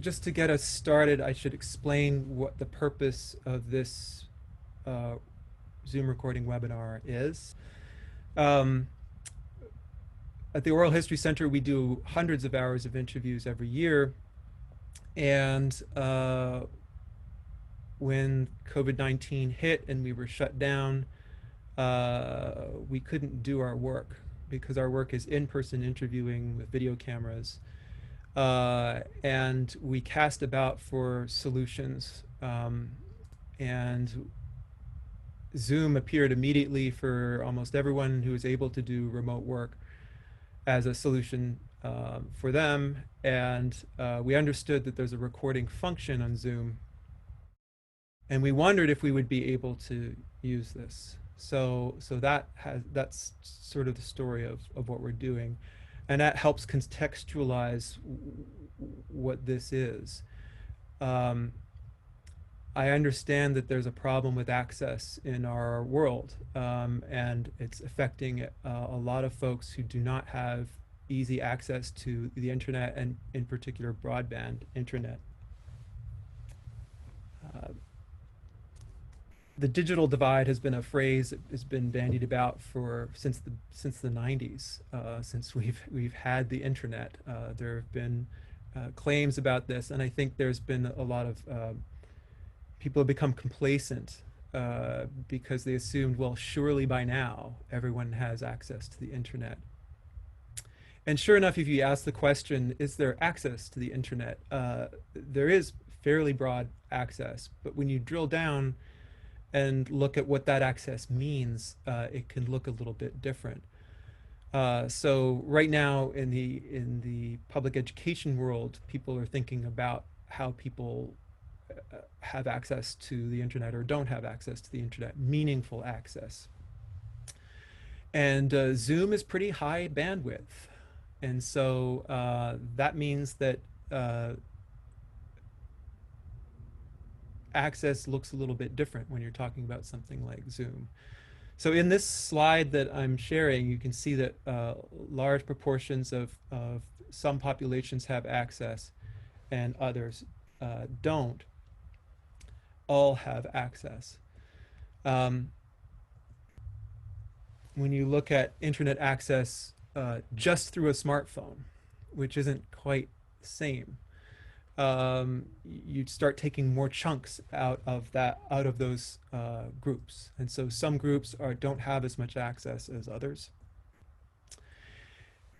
just to get us started, I should explain what the purpose of this uh, Zoom recording webinar is. Um, at the Oral History Center, we do hundreds of hours of interviews every year. And when COVID-19 hit and we were shut down, we couldn't do our work because our work is in-person interviewing with video cameras. And we cast about for solutions. And Zoom appeared immediately for almost everyone who was able to do remote work as a solution for them. And we understood that there's a recording function on Zoom. And we wondered if we would be able to use this. So that's sort of the story of what we're doing. And that helps contextualize what this is. Um, I understand that there's a problem with access in our world, and it's affecting a lot of folks who do not have easy access to the internet, and in particular broadband internet. Uh, the digital divide has been a phrase that has been bandied about for since the 90s, since we've had the internet. There have been claims about this, and I think there's been a lot of people have become complacent because they assumed, well, surely by now everyone has access to the internet. And sure enough, if you ask the question, is there access to the internet? There is fairly broad access, but when you drill down and look at what that access means, it can look a little bit different. So right now in the public education world, people are thinking about how people have access to the internet or don't have access to the internet, meaningful access. And Zoom is pretty high bandwidth. And so that means that access looks a little bit different when you're talking about something like Zoom. So in this slide that I'm sharing, you can see that large proportions of some populations have access and others don't all have access. When you look at internet access just through a smartphone, which isn't quite the same, you'd start taking more chunks out of those groups. And so some groups don't have as much access as others.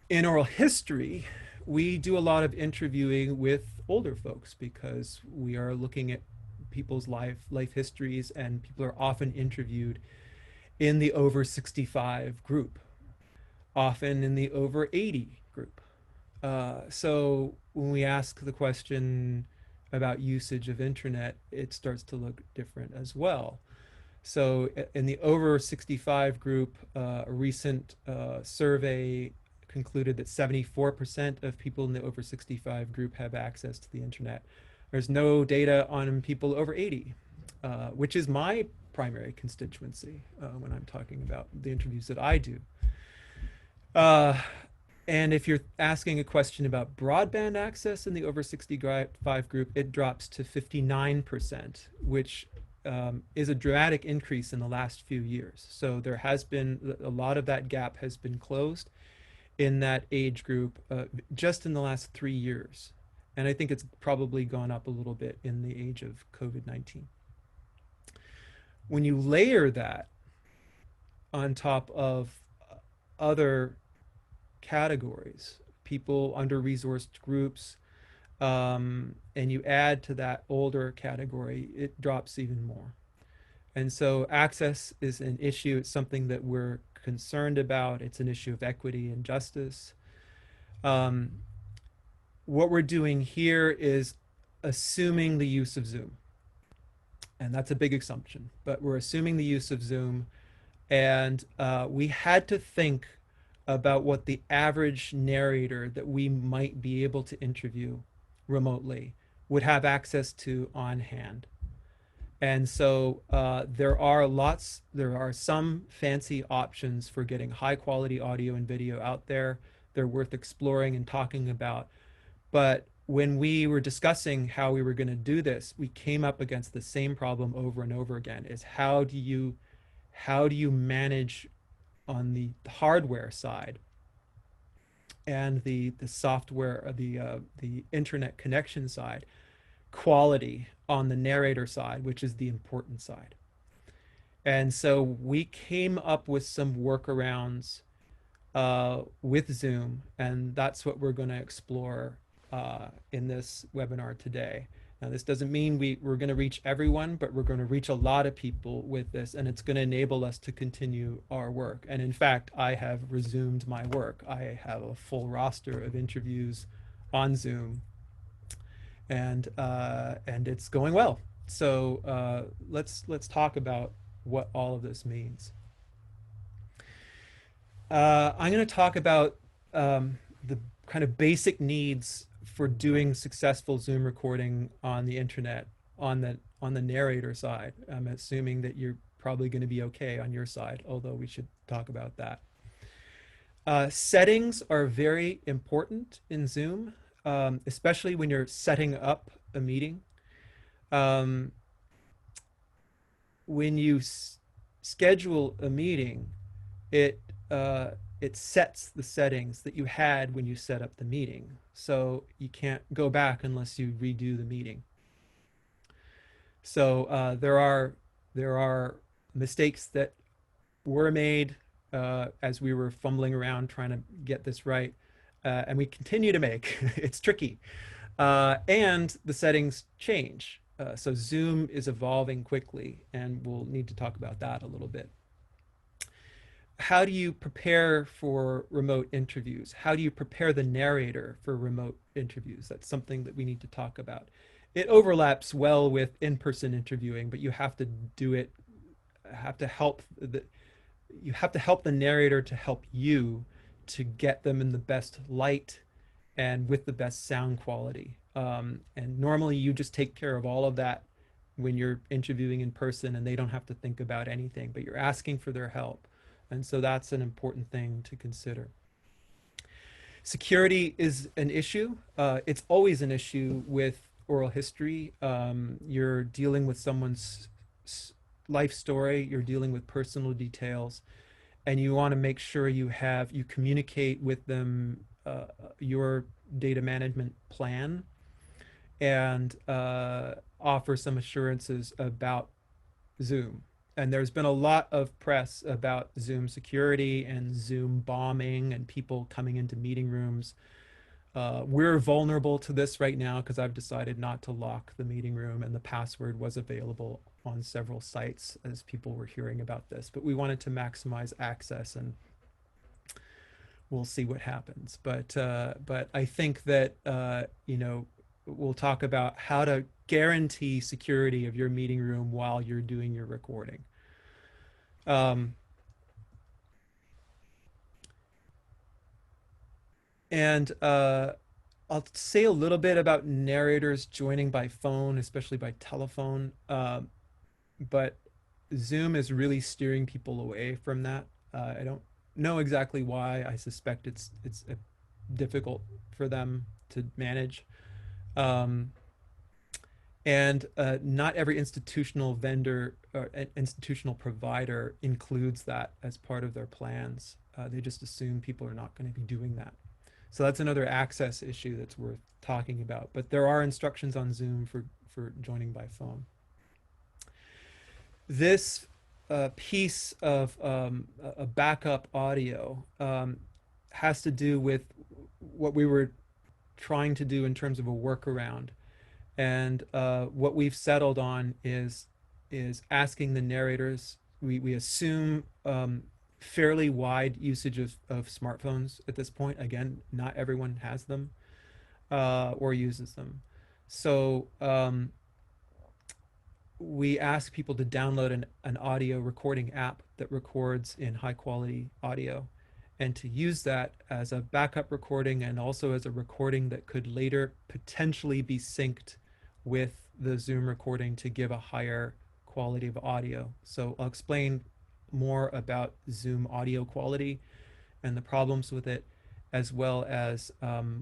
In oral history, we do a lot of interviewing with older folks because we are looking at people's life histories, and people are often interviewed in the over 65 group, often in the over 80 group. So when we ask the question about usage of internet, it starts to look different as well. So in the over 65 group, a recent survey concluded that 74% of people in the over 65 group have access to the internet. There's no data on people over 80, which is my primary constituency when I'm talking about the interviews that I do. And if you're asking a question about broadband access in the over 65 group, it drops to 59%, which is a dramatic increase in the last few years. So there has been a lot of that gap has been closed in that age group just in the last 3 years. And I think it's probably gone up a little bit in the age of COVID-19. When you layer that on top of other categories, people under-resourced groups, and you add to that older category, it drops even more. And so access is an issue. It's something that we're concerned about. It's an issue of equity and justice. What we're doing here is assuming the use of Zoom. And that's a big assumption, but we're assuming the use of Zoom. And we had to think about what the average narrator that we might be able to interview remotely would have access to on hand. And so there are some fancy options for getting high quality audio and video out there. They're worth exploring and talking about. But when we were discussing how we were going to do this, we came up against the same problem over and over again, is how do you manage on the hardware side and the software, the internet connection side, quality on the narrator side, which is the important side. And so we came up with some workarounds with Zoom, and that's what we're going to explore in this webinar today. Now, this doesn't mean we're going to reach everyone, but we're going to reach a lot of people with this, and it's going to enable us to continue our work. And in fact, I have resumed my work. I have a full roster of interviews on Zoom, and it's going well. So let's talk about what all of this means. I'm going to talk about the kind of basic needs for doing successful Zoom recording on the internet on the narrator side. I'm assuming that you're probably going to be okay on your side, although we should talk about that. Settings are very important in Zoom, especially when you're setting up a meeting. When you schedule a meeting, it sets the settings that you had when you set up the meeting. So you can't go back unless you redo the meeting. So there are mistakes that were made as we were fumbling around trying to get this right, and we continue to make. It's tricky, and the settings change. So Zoom is evolving quickly, and we'll need to talk about that a little bit. How do you prepare for remote interviews? How do you prepare the narrator for remote interviews? That's something that we need to talk about. It overlaps well with in-person interviewing, but you have to do it, you have to help the narrator to help you to get them in the best light and with the best sound quality. And normally you just take care of all of that when you're interviewing in person, and they don't have to think about anything, but you're asking for their help. And so that's an important thing to consider. Security is an issue. It's always an issue with oral history. You're dealing with someone's life story, you're dealing with personal details, and you want to make sure you communicate with them your data management plan, and offer some assurances about Zoom. And there's been a lot of press about Zoom security and Zoom bombing and people coming into meeting rooms. We're vulnerable to this right now because I've decided not to lock the meeting room, and the password was available on several sites as people were hearing about this. But we wanted to maximize access, and we'll see what happens. But I think that we'll talk about how to guarantee security of your meeting room while you're doing your recording. And I'll say a little bit about narrators joining by phone, especially by telephone. But Zoom is really steering people away from that. I don't know exactly why. I suspect it's difficult for them to manage. And not every institutional vendor or institutional provider includes that as part of their plans. They just assume people are not going to be doing that. So that's another access issue that's worth talking about. But there are instructions on Zoom for joining by phone. This piece of a backup audio has to do with what we were trying to do in terms of a workaround. And what we've settled on is asking the narrators. We assume fairly wide usage of smartphones at this point. Again, not everyone has them or uses them. So we ask people to download an audio recording app that records in high quality audio, and to use that as a backup recording and also as a recording that could later potentially be synced with the Zoom recording to give a higher quality of audio. So I'll explain more about Zoom audio quality and the problems with it, as well as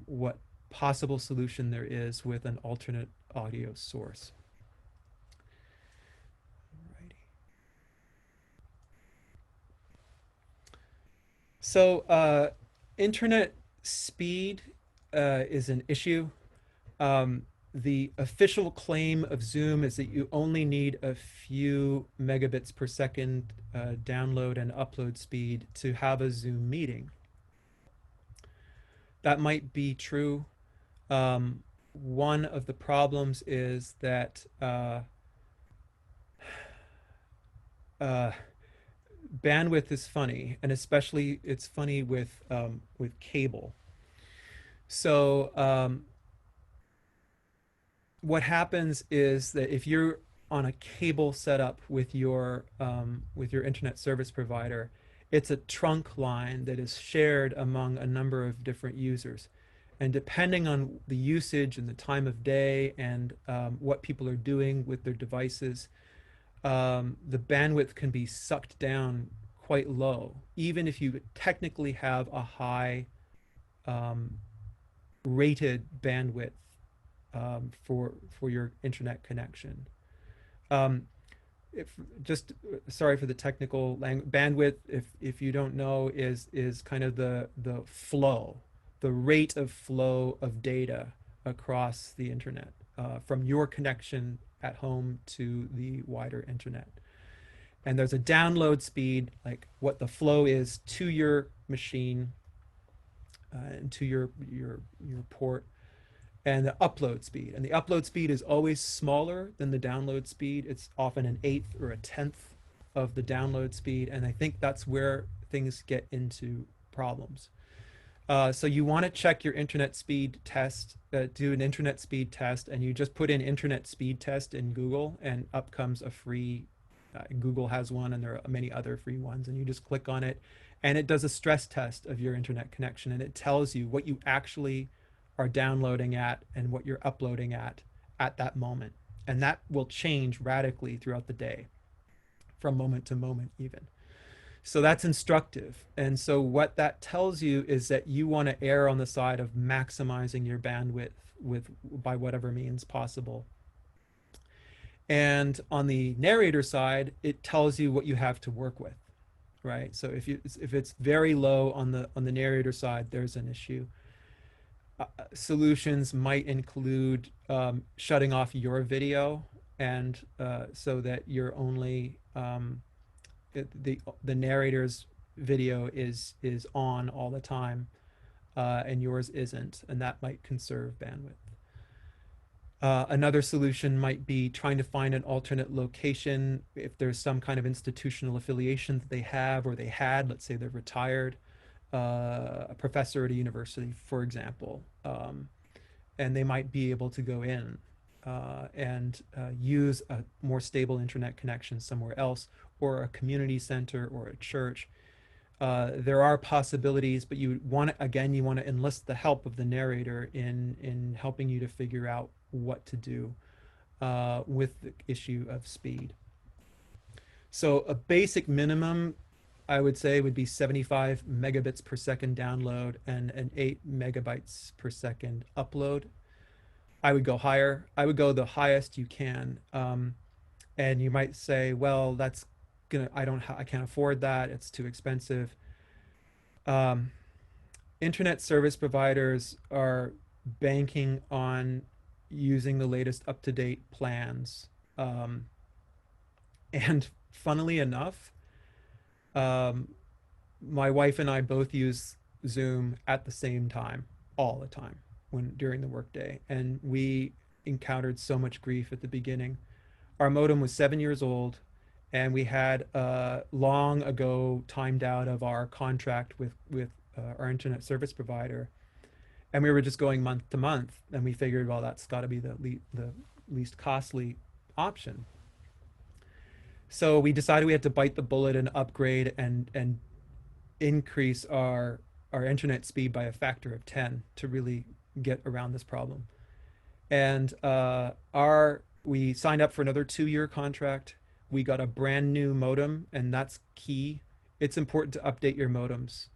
what possible solution there is with an alternate audio source. Alrighty. So internet speed is an issue. Um, the official claim of Zoom is that you only need a few megabits per second download and upload speed to have a Zoom meeting. That might be true. One of the problems is that uh, bandwidth is funny, and especially it's funny with cable. So what happens is that if you're on a cable setup with your internet service provider, it's a trunk line that is shared among a number of different users. And depending on the usage and the time of day and what people are doing with their devices, the bandwidth can be sucked down quite low, even if you technically have a high rated bandwidth for your internet connection. Um, if just sorry for the technical bandwidth. If you don't know, is kind of the flow, the rate of flow of data across the internet from your connection at home to the wider internet. And there's a download speed, like what the flow is to your machine and to your port, and the upload speed. And the upload speed is always smaller than the download speed. It's often an eighth or a tenth of the download speed. And I think that's where things get into problems. So you want to check your internet speed test, do an internet speed test, and you just put in internet speed test in Google, and up comes a free, Google has one, and there are many other free ones, and you just click on it, and it does a stress test of your internet connection, and it tells you what you actually are downloading at and what you're uploading at that moment. And that will change radically throughout the day, from moment to moment even. So that's instructive. And so what that tells you is that you want to err on the side of maximizing your bandwidth by whatever means possible. And on the narrator side, it tells you what you have to work with, right? So if it's very low on the narrator side, there's an issue. Solutions might include shutting off your video, and so that you're only the narrator's video is on all the time, and yours isn't, and that might conserve bandwidth. Another solution might be trying to find an alternate location if there's some kind of institutional affiliation that they have or they had. Let's say they're retired, a professor at a university, for example, and they might be able to go in and use a more stable internet connection somewhere else, or a community center or a church. There are possibilities, but you want to enlist the help of the narrator in helping you to figure out what to do with the issue of speed. So a basic minimum, I would say, would be 75 megabits per second download and an 8 megabytes per second upload. I would go higher. I would go the highest you can. And you might say, well, that's gonna, I can't afford that. It's too expensive. Internet service providers are banking on using the latest up-to-date plans. And funnily enough, my wife and I both use Zoom at the same time, all the time, during the workday, and we encountered so much grief at the beginning. Our modem was 7 years old, and we had long ago timed out of our contract with our internet service provider, and we were just going month to month, and we figured, well, that's got to be the least costly option. So we decided we had to bite the bullet and upgrade and increase our internet speed by a factor of 10 to really get around this problem. And we signed up for another 2-year contract. We got a brand new modem, and that's key. It's important to update your modems.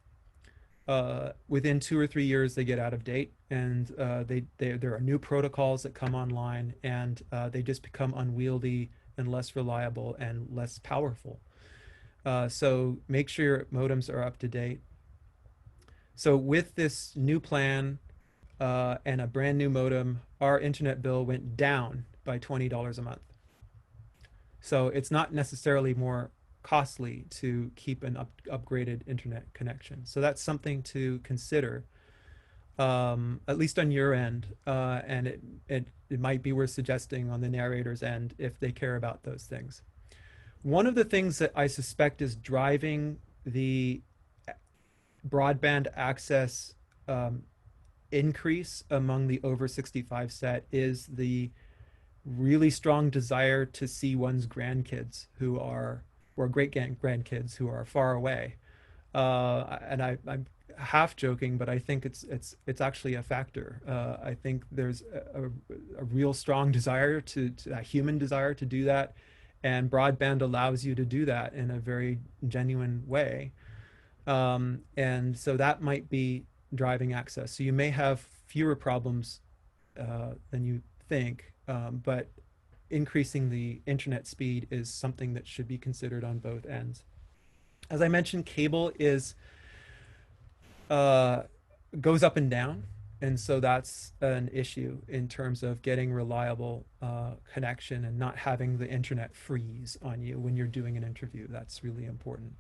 within 2 or 3 years they get out of date, and there are new protocols that come online, and they just become unwieldy and less reliable and less powerful. So make sure your modems are up to date. So with this new plan and a brand new modem, our internet bill went down by $20 a month. So it's not necessarily more costly to keep an upgraded internet connection. So that's something to consider, at least on your end, and it might be worth suggesting on the narrator's end if they care about those things. One of the things that I suspect is driving the broadband access increase among the over 65 set is the really strong desire to see one's grandkids who are, or great grandkids who are far away. And I'm half joking, but I think it's actually a factor. I think there's a real strong desire to a human desire to do that, and broadband allows you to do that in a very genuine way. And so that might be driving access. So you may have fewer problems than you think, but increasing the internet speed is something that should be considered on both ends. As I mentioned, cable is goes up and down, and so that's an issue in terms of getting reliable connection and not having the internet freeze on you when you're doing an interview. That's really important.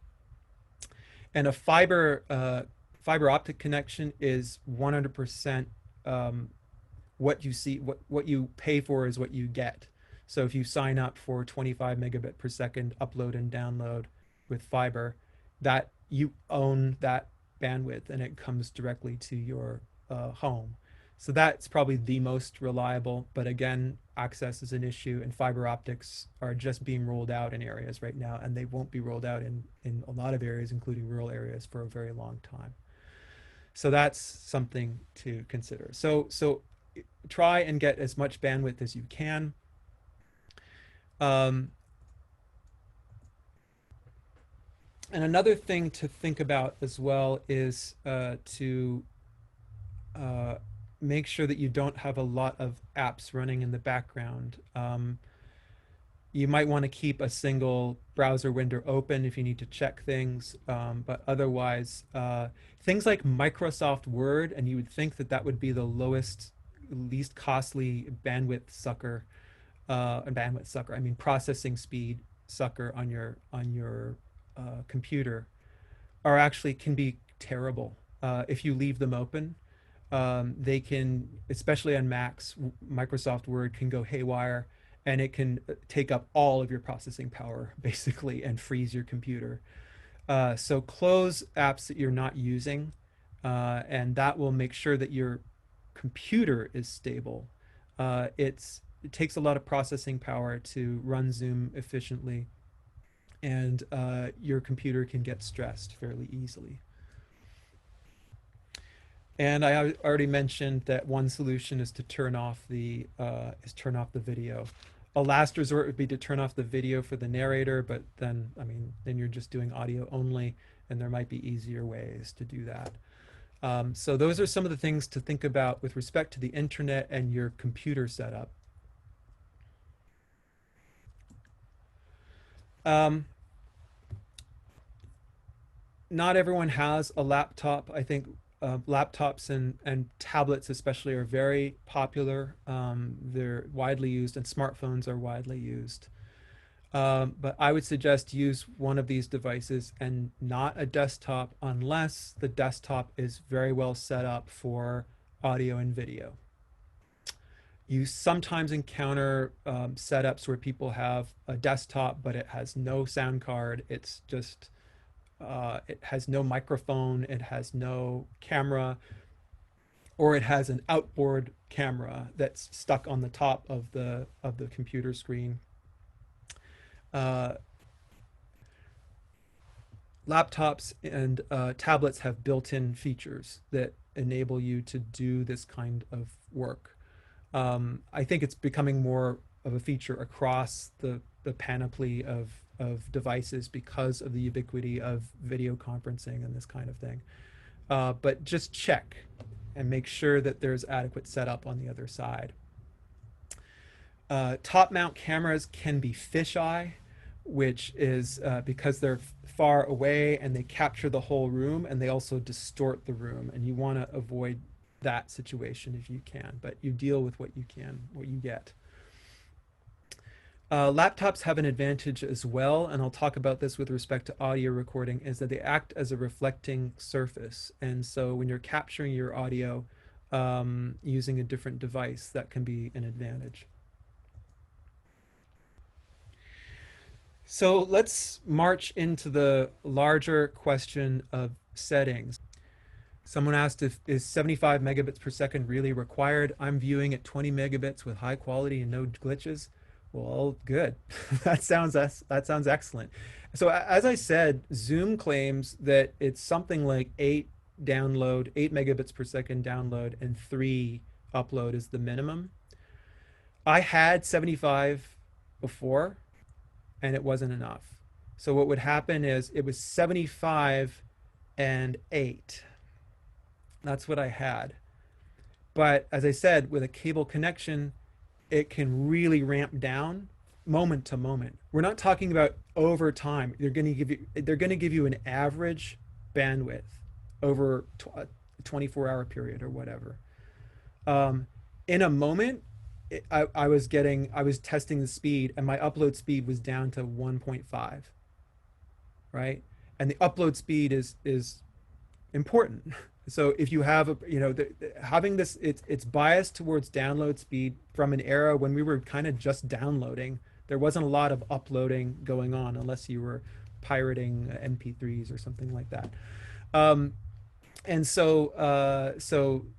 And a fiber optic connection is 100% what you see, what you pay for is what you get. So if you sign up for 25 megabit per second upload and download with fiber, that you own that bandwidth and it comes directly to your home. So that's probably the most reliable, but again, access is an issue, and fiber optics are just being rolled out in areas right now, and they won't be rolled out in a lot of areas, including rural areas, for a very long time. So that's something to consider. So try and get as much bandwidth as you can. And another thing to think about as well is to make sure that you don't have a lot of apps running in the background. You might want to keep a single browser window open if you need to check things, but otherwise, things like Microsoft Word, and you would think that that would be the least costly bandwidth sucker, I mean processing speed sucker on your computer, are actually can be terrible if you leave them open. They can, especially on Macs, Microsoft Word can go haywire, and it can take up all of your processing power basically and freeze your computer. So close apps that you're not using, and that will make sure that your computer is stable. It takes a lot of processing power to run Zoom efficiently, and your computer can get stressed fairly easily. And I already mentioned that one solution is to turn off the video. A last resort would be to turn off the video for the narrator, but then, I mean, then you're just doing audio only, and there might be easier ways to do that. So those are some of the things to think about with respect to the internet and your computer setup. Not everyone has a laptop. I think laptops and tablets especially are very popular. They're widely used, and smartphones are widely used. But I would suggest use one of these devices and not a desktop unless the desktop is very well set up for audio and video. You sometimes encounter setups where people have a desktop, but it has no sound card. It's just it has no microphone, it has no camera, or it has an outboard camera that's stuck on the top of the computer screen. Laptops and tablets have built-in features that enable you to do this kind of work. I think it's becoming more of a feature across the panoply of devices because of the ubiquity of video conferencing and this kind of thing. but just check and make sure that there's adequate setup on the other side. Top mount cameras can be fisheye, which is because they're far away and they capture the whole room, and they also distort the room, and you want to avoid that situation if you can, but you deal with what you can, what you get. Laptops have an advantage as well, and I'll talk about this with respect to audio recording, is that they act as a reflecting surface. And so when you're capturing your audio using a different device, that can be an advantage. So let's march into the larger question of settings. Someone asked if is 75 megabits per second really required. I'm viewing at 20 megabits with high quality and no glitches. Well, good. that sounds excellent. So as I said, Zoom claims that it's something like 8 megabits per second download, and 3 upload is the minimum. I had 75 before, and it wasn't enough. So what would happen is it was 75 and 8. That's what I had. But as I said, with a cable connection, it can really ramp down moment to moment. We're not talking about over time. They're going to give you an average bandwidth over a 24-hour period or whatever. In a moment, I was testing the speed, and my upload speed was down to 1.5, right? And the upload speed is important. So if you have having this, it's biased towards download speed from an era when we were kind of just downloading. There wasn't a lot of uploading going on unless you were pirating MP3s or something like that. And so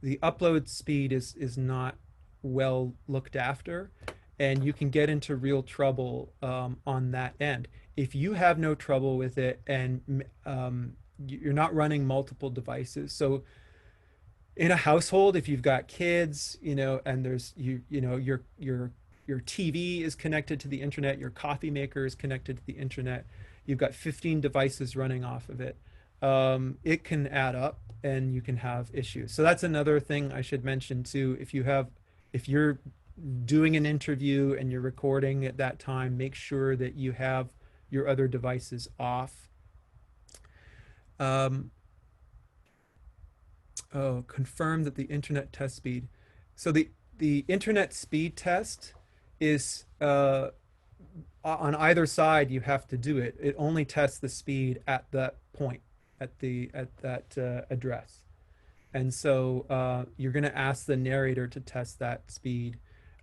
the upload speed is not well looked after, and you can get into real trouble on that end. If you have no trouble with it, and you're not running multiple devices. So in a household, if you've got kids, and there's your TV is connected to the internet, your coffee maker is connected to the internet, you've got 15 devices running off of it, it can add up and you can have issues. So that's another thing I should mention too. If you're doing an interview and you're recording at that time, make sure that you have your other devices off. Confirm that the internet test speed. So the internet speed test is on either side. You have to do it. It only tests the speed at that point, at that address. And so you're going to ask the narrator to test that speed,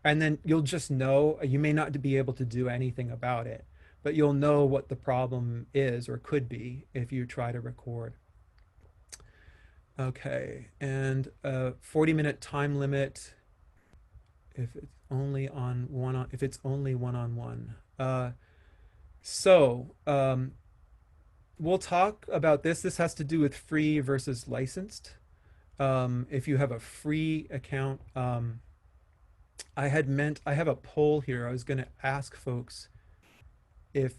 and then you'll just know. You may not be able to do anything about it, but you'll know what the problem is or could be if you try to record. Okay, and 40-minute time limit if it's only one-on-one. We'll talk about this. This has to do with free versus licensed. If you have a free account, I have a poll here. I was going to ask folks if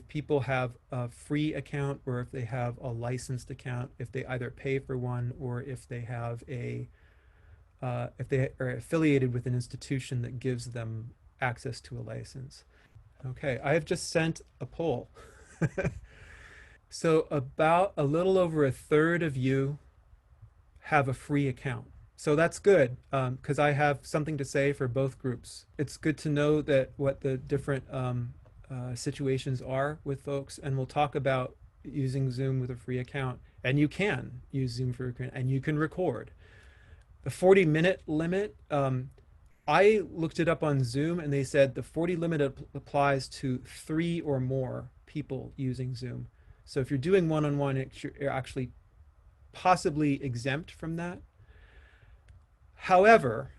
people have a free account or if they have a licensed account, if they either pay for one or if they have if they are affiliated with an institution that gives them access to a license. Okay, I have just sent a poll. So about a little over a third of you have a free account. So that's good, because I have something to say for both groups. It's good to know that what the different situations are with folks, and we'll talk about using Zoom with a free account. And you can use Zoom for a account, and you can record. The 40-minute limit, I looked it up on Zoom, and they said the 40 limit applies to 3 or more people using Zoom. So if you're doing one-on-one, you're actually possibly exempt from that. However,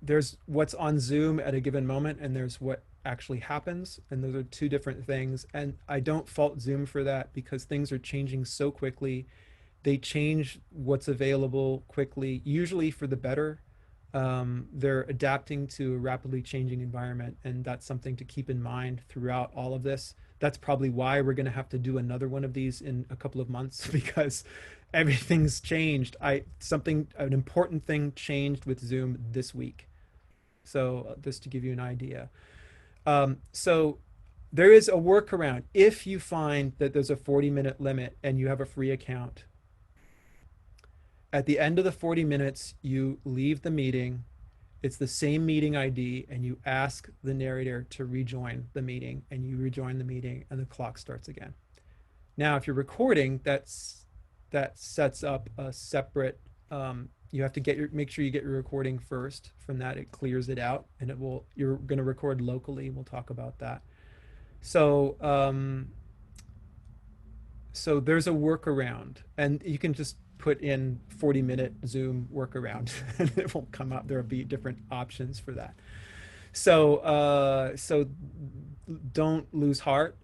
there's what's on Zoom at a given moment, and there's what actually happens, and those are two different things. And I don't fault Zoom for that, because things are changing so quickly. They change what's available quickly, usually for the better. They're adapting to a rapidly changing environment, and that's something to keep in mind throughout all of this. That's probably why we're going to have to do another one of these in a couple of months because everything's changed. An important thing changed with Zoom this week. So just to give you an idea. So there is a workaround. If you find that there's a 40-minute limit and you have a free account, at the end of the 40 minutes, you leave the meeting. It's the same meeting ID, and you ask the narrator to rejoin the meeting, and you rejoin the meeting, and the clock starts again. Now, if you're recording, that sets up a separate. You have to make sure you get your recording first. From that, it clears it out, and you're going to record locally. We'll talk about that. So there's a workaround, and you can just put in 40-minute Zoom workaround, and it won't come up. There'll be different options for that. So don't lose heart.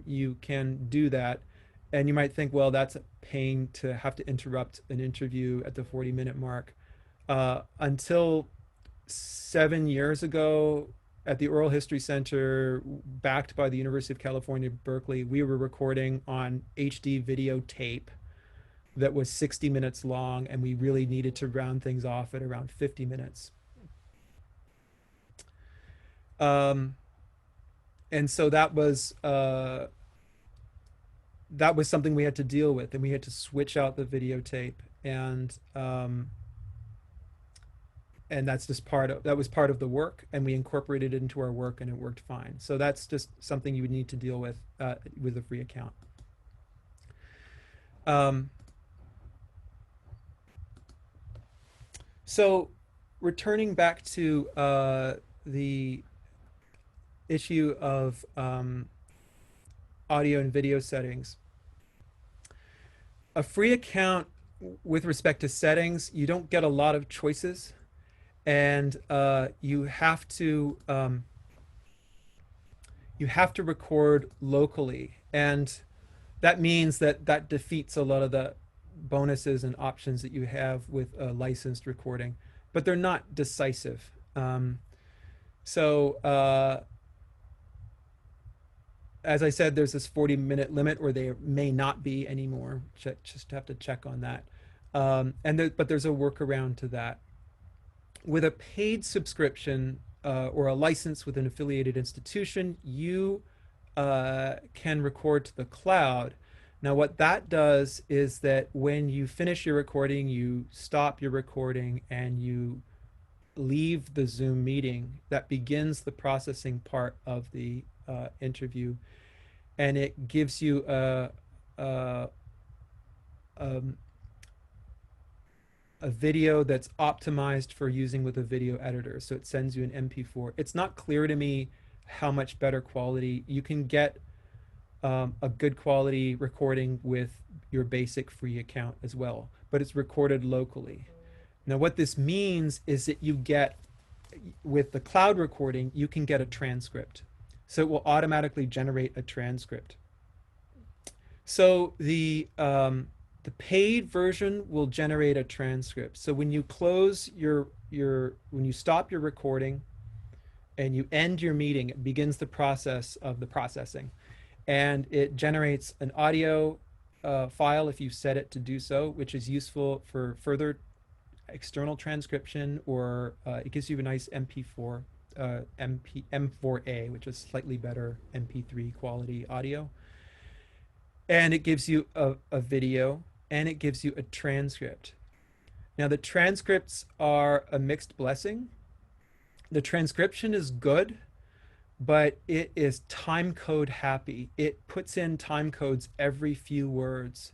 You can do that, and you might think, well, that's a pain to have to interrupt an interview at the 40-minute mark. Until 7 years ago, at the Oral History Center, backed by the University of California, Berkeley, we were recording on HD video tape that was 60 minutes long, and we really needed to round things off at around 50 minutes. And so that was something we had to deal with, and we had to switch out the videotape, and that's just that was part of the work, and we incorporated it into our work, and it worked fine. So that's just something you would need to deal with a free account. So returning back to the issue of audio and video settings. A free account, with respect to settings, you don't get a lot of choices, and you have to record locally, and that means that defeats a lot of the bonuses and options that you have with a licensed recording, but they're not decisive. As I said, there's this 40-minute limit, or there may not be anymore. Just have to check on that. But there's a workaround to that. With a paid subscription or a license with an affiliated institution, you can record to the cloud. Now, what that does is that when you finish your recording, you stop your recording and you leave the Zoom meeting. That begins the processing part of the interview, and it gives you a video that's optimized for using with a video editor. So it sends you an MP4. It's not clear to me how much better quality. You can get a good quality recording with your basic free account as well, but it's recorded locally. Now, what this means is that with the cloud recording, you can get a transcript. So it will automatically generate a transcript. So the paid version will generate a transcript. So when you when you stop your recording and you end your meeting, it begins the process of the processing, and it generates an audio file if you set it to do so, which is useful for further external transcription, or it gives you a nice MP4, M4A, which is slightly better MP3 quality audio. And it gives you a video, and it gives you a transcript. Now, the transcripts are a mixed blessing. The transcription is good, but it is time code happy. It puts in time codes every few words,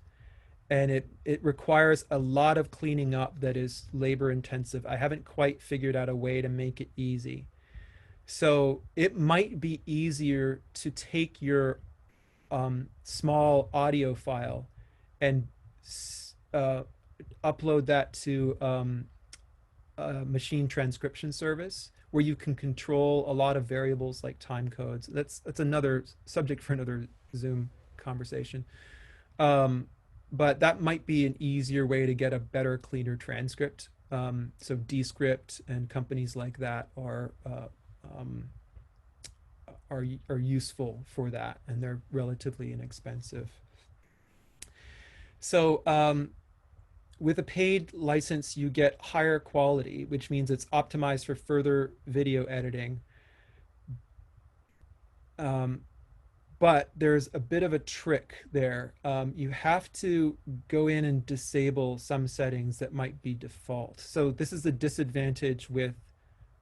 and it requires a lot of cleaning up that is labor intensive. I haven't quite figured out a way to make it easy. So it might be easier to take your small audio file and upload that to a machine transcription service where you can control a lot of variables like time codes. That's another subject for another Zoom conversation. But that might be an easier way to get a better, cleaner transcript. So Descript and companies like that are useful for that, and they're relatively inexpensive. So with a paid license, you get higher quality, which means it's optimized for further video editing. Um, but there's a bit of a trick there. You have to go in and disable some settings that might be default. So this is the disadvantage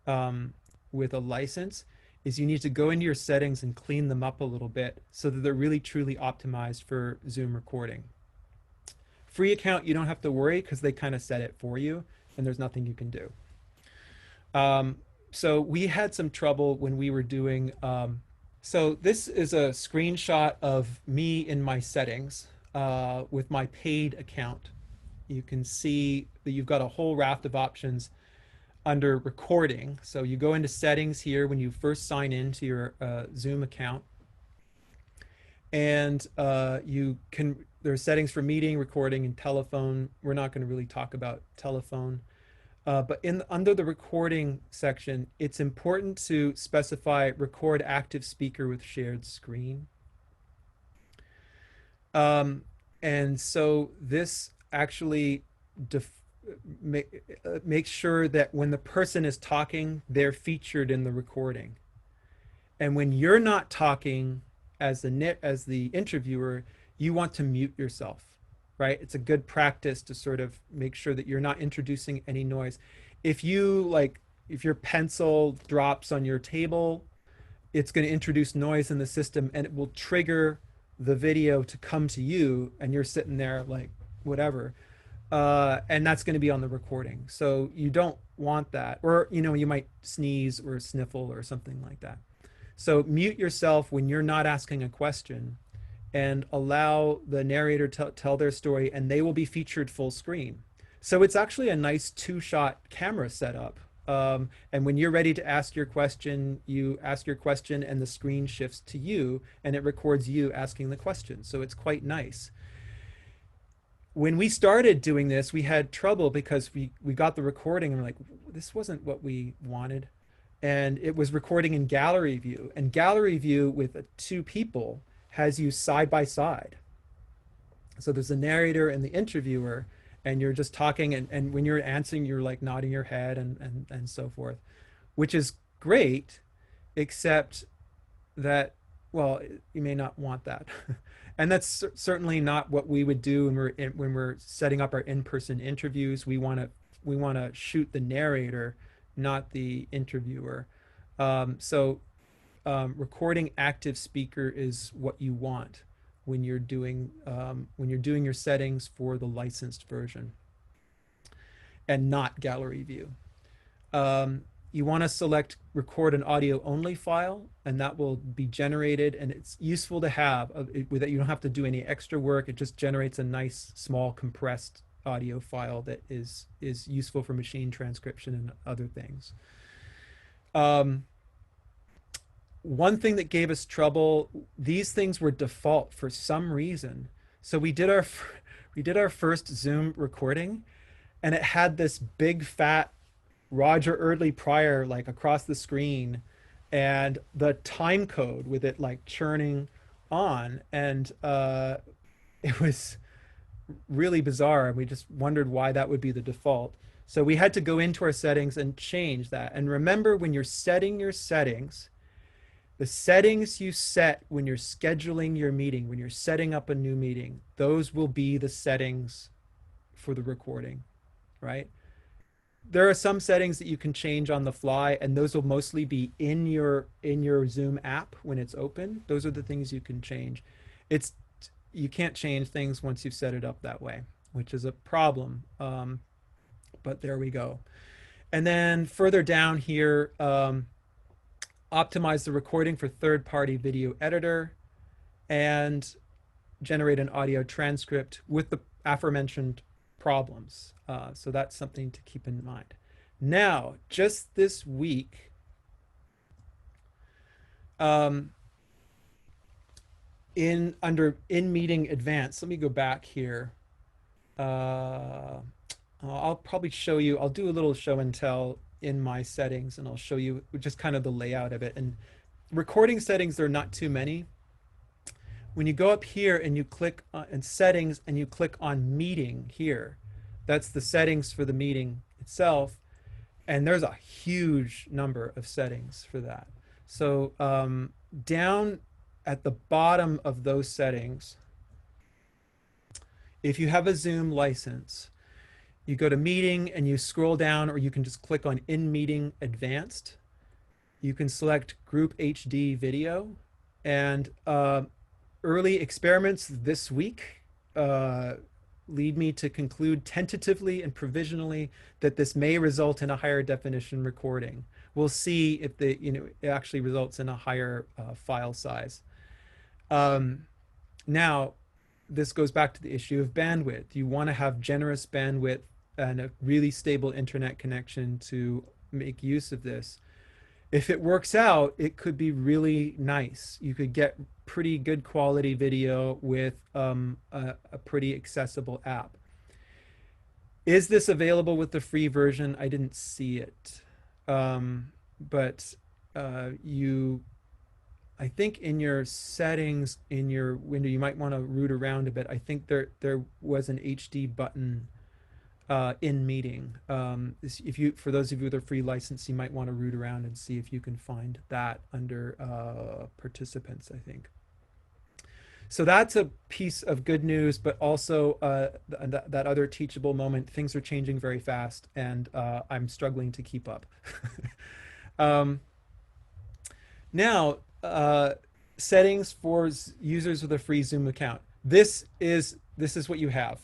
um, with a license, is you need to go into your settings and clean them up a little bit so that they're really truly optimized for Zoom recording. Free account, you don't have to worry because they kind of set it for you and there's nothing you can do. So we had some trouble when we were doing, so this is a screenshot of me in my settings with my paid account. You can see that you've got a whole raft of options under recording. So you go into settings here when you first sign into your Zoom account, and there's settings for meeting, recording, and telephone. We're not going to really talk about telephone. But under the recording section, it's important to specify record active speaker with shared screen. And so this actually makes sure that when the person is talking, they're featured in the recording. And when you're not talking as the interviewer, you want to mute yourself, right? It's a good practice to sort of make sure that you're not introducing any noise. If your pencil drops on your table, it's going to introduce noise in the system and it will trigger the video to come to you, and you're sitting there like whatever. And that's going to be on the recording. So you don't want that. Or, you might sneeze or sniffle or something like that. So mute yourself when you're not asking a question and allow the narrator to tell their story, and they will be featured full screen. So it's actually a nice two-shot camera setup. And when you're ready to ask your question, you ask your question and the screen shifts to you and it records you asking the question. So it's quite nice. When we started doing this, we had trouble because we got the recording and we're like, this wasn't what we wanted. And it was recording in gallery view. And gallery view with two people has you side by side. So there's the narrator and the interviewer, and you're just talking, and when you're answering, you're like nodding your head and so forth, which is great, except that, well, you may not want that. And that's certainly not what we would do when we're setting up our in-person interviews. We want to shoot the narrator, not the interviewer. Recording active speaker is what you want when you're doing your settings for the licensed version, and not gallery view. You want to select record an audio only file, and that will be generated, and it's useful to have that you don't have to do any extra work. It just generates a nice small compressed audio file that is useful for machine transcription and other things. One thing that gave us trouble, these things were default for some reason. So we did our first Zoom recording, and it had this big fat Roger Eardley Pryor like across the screen, and the time code with it like churning on, and it was really bizarre, and we just wondered why that would be the default. So we had to go into our settings and change that. And remember, when you're setting your settings, the settings you set when you're scheduling your meeting, when you're setting up a new meeting, those will be the settings for the recording, right? There are some settings that you can change on the fly, and those will mostly be in your Zoom app when it's open. Those are the things you can change. You can't change things once you've set it up that way, which is a problem. But there we go. And then further down here, optimize the recording for third-party video editor, and generate an audio transcript with the aforementioned problems. So that's something to keep in mind. Now, just this week, in meeting advanced, let me go back here. I'll probably show you, I'll do a little show and tell in my settings, and I'll show you just kind of the layout of it. And recording settings, there are not too many. When you go up here and you click on settings and you click on meeting here, that's the settings for the meeting itself. And there's a huge number of settings for that. So down at the bottom of those settings, if you have a Zoom license, you go to meeting and you scroll down, or you can just click on in meeting advanced. You can select group HD video, and early experiments this week lead me to conclude tentatively and provisionally that this may result in a higher definition recording. We'll see if it actually results in a higher file size. Now, this goes back to the issue of bandwidth. You want to have generous bandwidth and a really stable internet connection to make use of this. If it works out, it could be really nice. You could get pretty good quality video with a pretty accessible app. Is this available with the free version? I didn't see it. But I think in your settings, in your window, you might want to root around a bit. I think there was an HD button in meeting. For those of you with a free license, you might want to root around and see if you can find that under participants, I think. So that's a piece of good news, but also that other teachable moment. Things are changing very fast, and I'm struggling to keep up. Now, settings for users with a free Zoom account. This is what you have.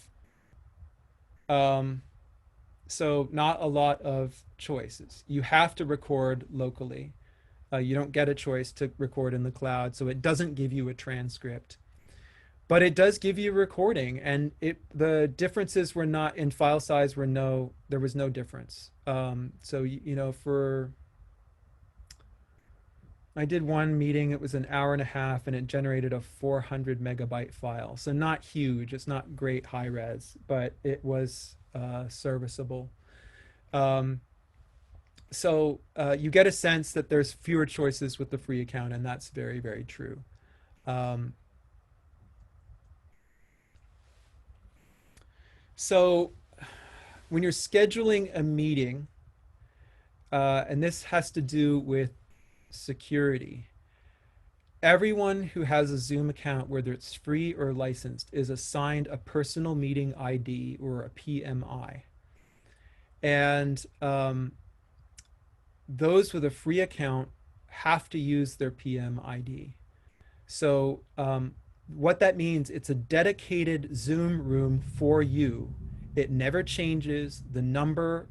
So not a lot of choices. You have to record locally. You don't get a choice to record in the cloud, so it doesn't give you a transcript. But it does give you a recording, and the differences were not in file size. There was no difference. So I did one meeting. It was an hour and a half, and it generated a 400 megabyte file. So not huge. It's not great high res, but it was serviceable. So you get a sense that there's fewer choices with the free account, and that's very, very true. So when you're scheduling a meeting, and this has to do with security, everyone who has a Zoom account, whether it's free or licensed, is assigned a personal meeting ID, or a PMI. And those with a free account have to use their PMID. So what that means, it's a dedicated Zoom room for you. It never changes. The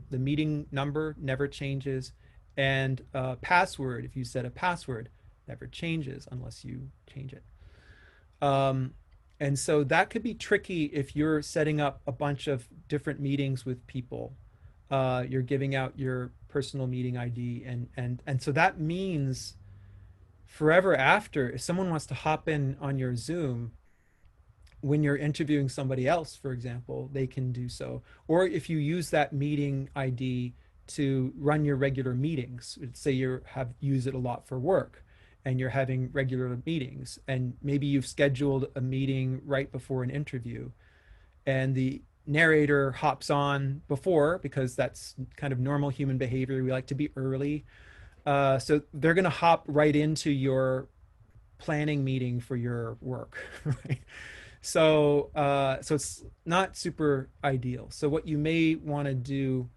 meeting number never changes. And password, if you set a password, never changes unless you change it. And so that could be tricky if you're setting up a bunch of different meetings with people. You're giving out your personal meeting ID, and so that means forever after, if someone wants to hop in on your Zoom when you're interviewing somebody else, for example, they can do so. Or if you use that meeting ID to run your regular meetings, say use it a lot for work and you're having regular meetings, and maybe you've scheduled a meeting right before an interview, and the narrator hops on before, because that's kind of normal human behavior. We like to be early. So they're going to hop right into your planning meeting for your work. Right? So it's not super ideal. So what you may want to do,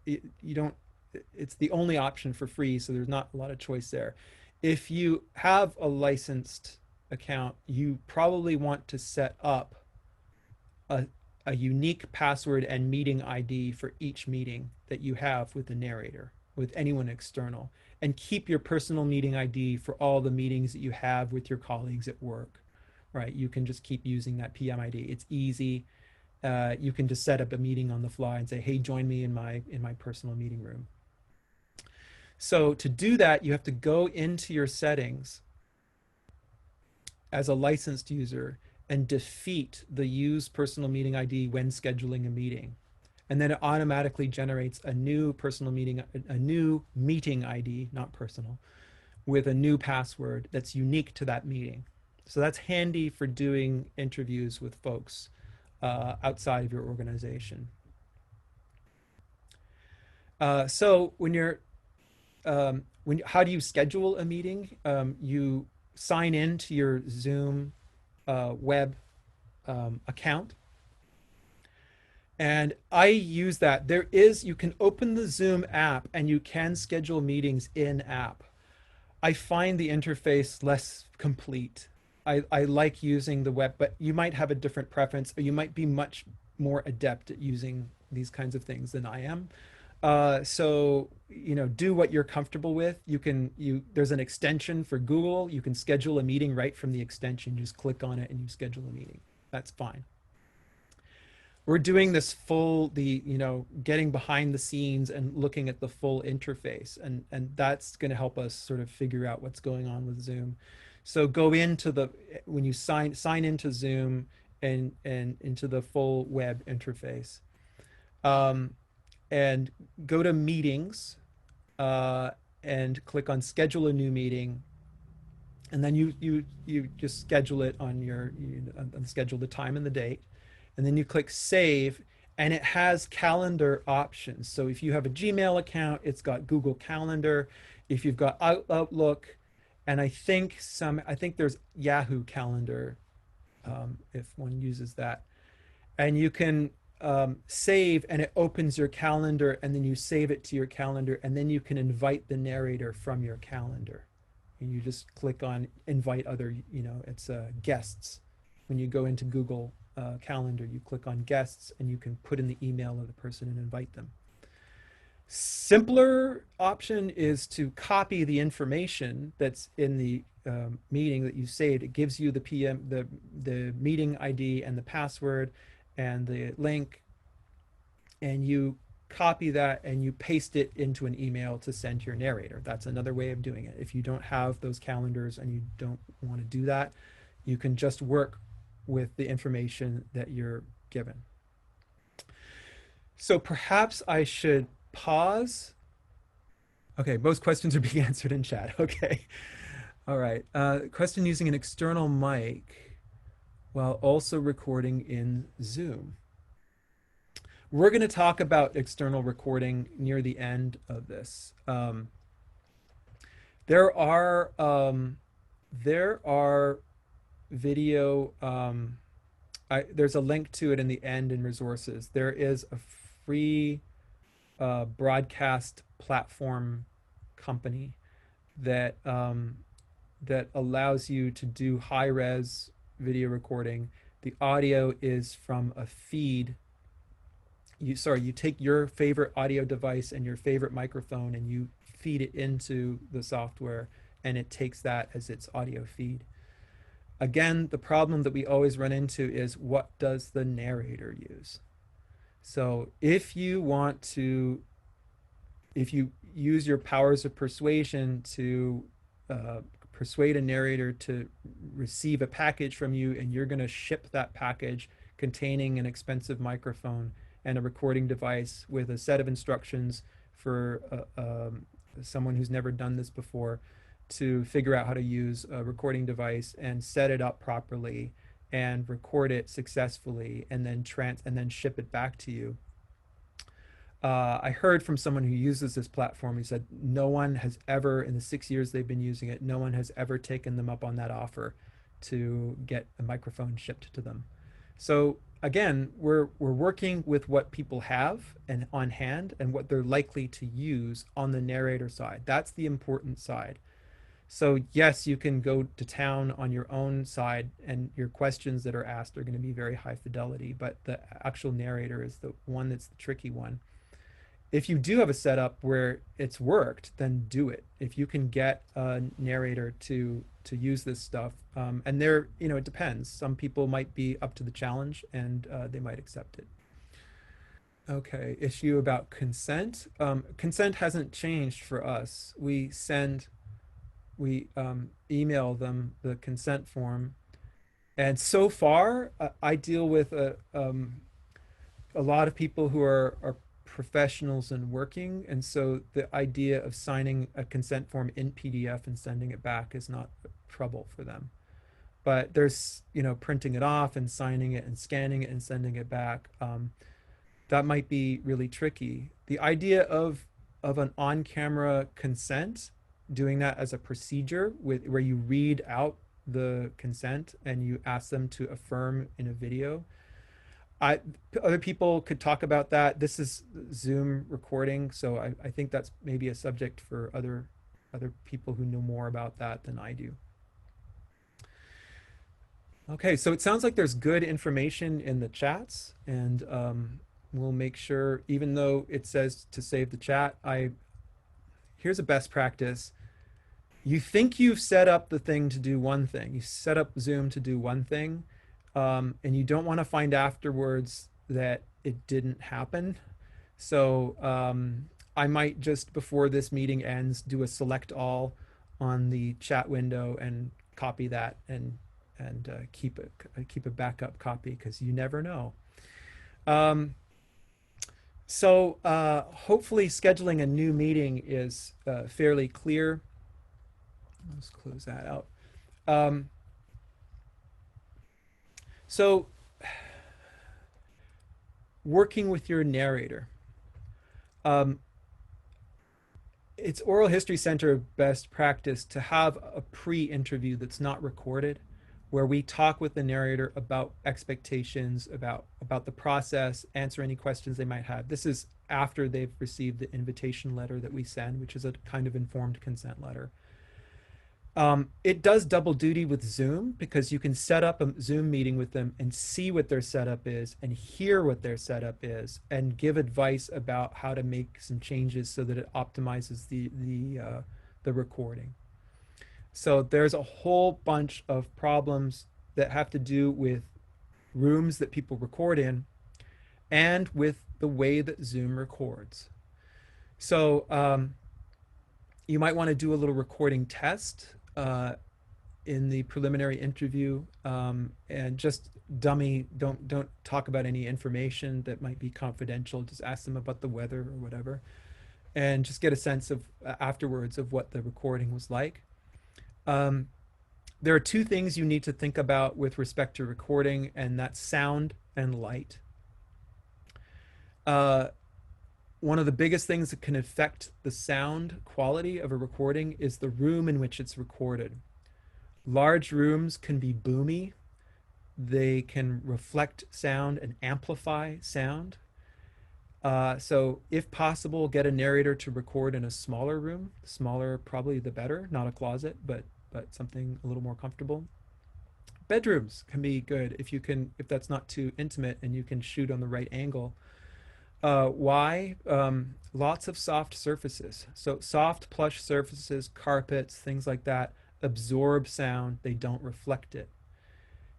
it's the only option for free, so there's not a lot of choice there. If you have a licensed account, you probably want to set up a unique password and meeting ID for each meeting that you have with the narrator, with anyone external, and keep your personal meeting ID for all the meetings that you have with your colleagues at work, right? You can just keep using that PMID. It's easy. You can just set up a meeting on the fly and say, hey, join me in my personal meeting room. So to do that, you have to go into your settings as a licensed user and defeat the use personal meeting ID when scheduling a meeting. And then it automatically generates a new meeting ID, not personal, with a new password that's unique to that meeting. So that's handy for doing interviews with folks outside of your organization. So how do you schedule a meeting? You sign in to your Zoom web account. And I use that. You can open the Zoom app and you can schedule meetings in app. I find the interface less complete. I like using the web, but you might have a different preference, or you might be much more adept at using these kinds of things than I am. So, do what you're comfortable with. There's an extension for Google. You can schedule a meeting right from the extension. You just click on it and you schedule a meeting. That's fine. We're doing this getting behind the scenes and looking at the full interface, and that's going to help us sort of figure out what's going on with Zoom. So when you sign into Zoom and into the full web interface, and go to meetings, and click on schedule a new meeting, and then you just schedule it schedule the time and the date, and then you click save, and it has calendar options. So if you have a Gmail account, it's got Google Calendar. If you've got Outlook, and I think there's Yahoo Calendar, if one uses that, and you can save, and it opens your calendar, and then you save it to your calendar, and then you can invite the narrator from your calendar. And you just click on invite other, it's guests. When you go into Google Calendar, you click on guests, and you can put in the email of the person and invite them. Simpler option is to copy the information that's in the meeting that you saved. It gives you the meeting ID and the password and the link, and you copy that and you paste it into an email to send to your narrator. That's another way of doing it. If you don't have those calendars and you don't want to do that, you can just work with the information that you're given. So perhaps I should pause. Okay, most questions are being answered in chat. Okay. All right. Question using an external mic while also recording in Zoom. We're going to talk about external recording near the end of this. There are video. There's a link to it in the end in resources. There is a free broadcast platform company that allows you to do high-res video recording. The audio is from a feed. You take your favorite audio device and your favorite microphone, and you feed it into the software, and it takes that as its audio feed. Again, the problem that we always run into is, what does the narrator use? So if you use your powers of persuasion to persuade a narrator to receive a package from you, and you're going to ship that package containing an expensive microphone and a recording device with a set of instructions for someone who's never done this before to figure out how to use a recording device and set it up properly and record it successfully, and then ship it back to you. I heard from someone who uses this platform. He said no one has ever, in the 6 years they've been using it, no one has ever taken them up on that offer to get a microphone shipped to them. So again, we're working with what people have and on hand and what they're likely to use on the narrator side. That's the important side. So yes, you can go to town on your own side, and your questions that are asked are going to be very high fidelity, but the actual narrator is the one that's the tricky one. If you do have a setup where it's worked, then do it. If you can get a narrator to use this stuff, and it depends. Some people might be up to the challenge, and they might accept it. Okay, issue about consent. Consent hasn't changed for us. We email them the consent form, and so far I deal with a lot of people who are professionals in working, and so the idea of signing a consent form in PDF and sending it back is not trouble for them. But there's, printing it off and signing it and scanning it and sending it back. That might be really tricky. The idea of an on-camera consent, doing that as a procedure where you read out the consent and you ask them to affirm in a video. Other people could talk about that. This is Zoom recording, so I think that's maybe a subject for other people who know more about that than I do. Okay, so it sounds like there's good information in the chats, and we'll make sure, even though it says to save the chat, here's a best practice. You think you've set up the thing to do one thing. You set up Zoom to do one thing, and you don't want to find afterwards that it didn't happen. So I might just, before this meeting ends, do a select all on the chat window and copy that and keep a backup copy, because you never know. So hopefully scheduling a new meeting is fairly clear. Let's close that out. So working with your narrator. It's Oral History Center best practice to have a pre-interview that's not recorded, where we talk with the narrator about expectations, about the process, answer any questions they might have. This is after they've received the invitation letter that we send, which is a kind of informed consent letter. It does double duty with Zoom, because you can set up a Zoom meeting with them and see what their setup is and hear what their setup is and give advice about how to make some changes so that it optimizes the recording. So there's a whole bunch of problems that have to do with rooms that people record in and with the way that Zoom records. So you might want to do a little recording test in the preliminary interview, and just don't talk about any information that might be confidential. Just ask them about the weather or whatever, and just get a sense of afterwards of what the recording was like. There are two things you need to think about with respect to recording, and that's sound and light. One of the biggest things that can affect the sound quality of a recording is the room in which it's recorded. Large rooms can be boomy. They can reflect sound and amplify sound. So if possible, get a narrator to record in a smaller room. Smaller, probably the better, not a closet, but something a little more comfortable. Bedrooms can be good if that's not too intimate and you can shoot on the right angle. Why? Lots of soft surfaces. So soft plush surfaces, carpets, things like that absorb sound. They don't reflect it.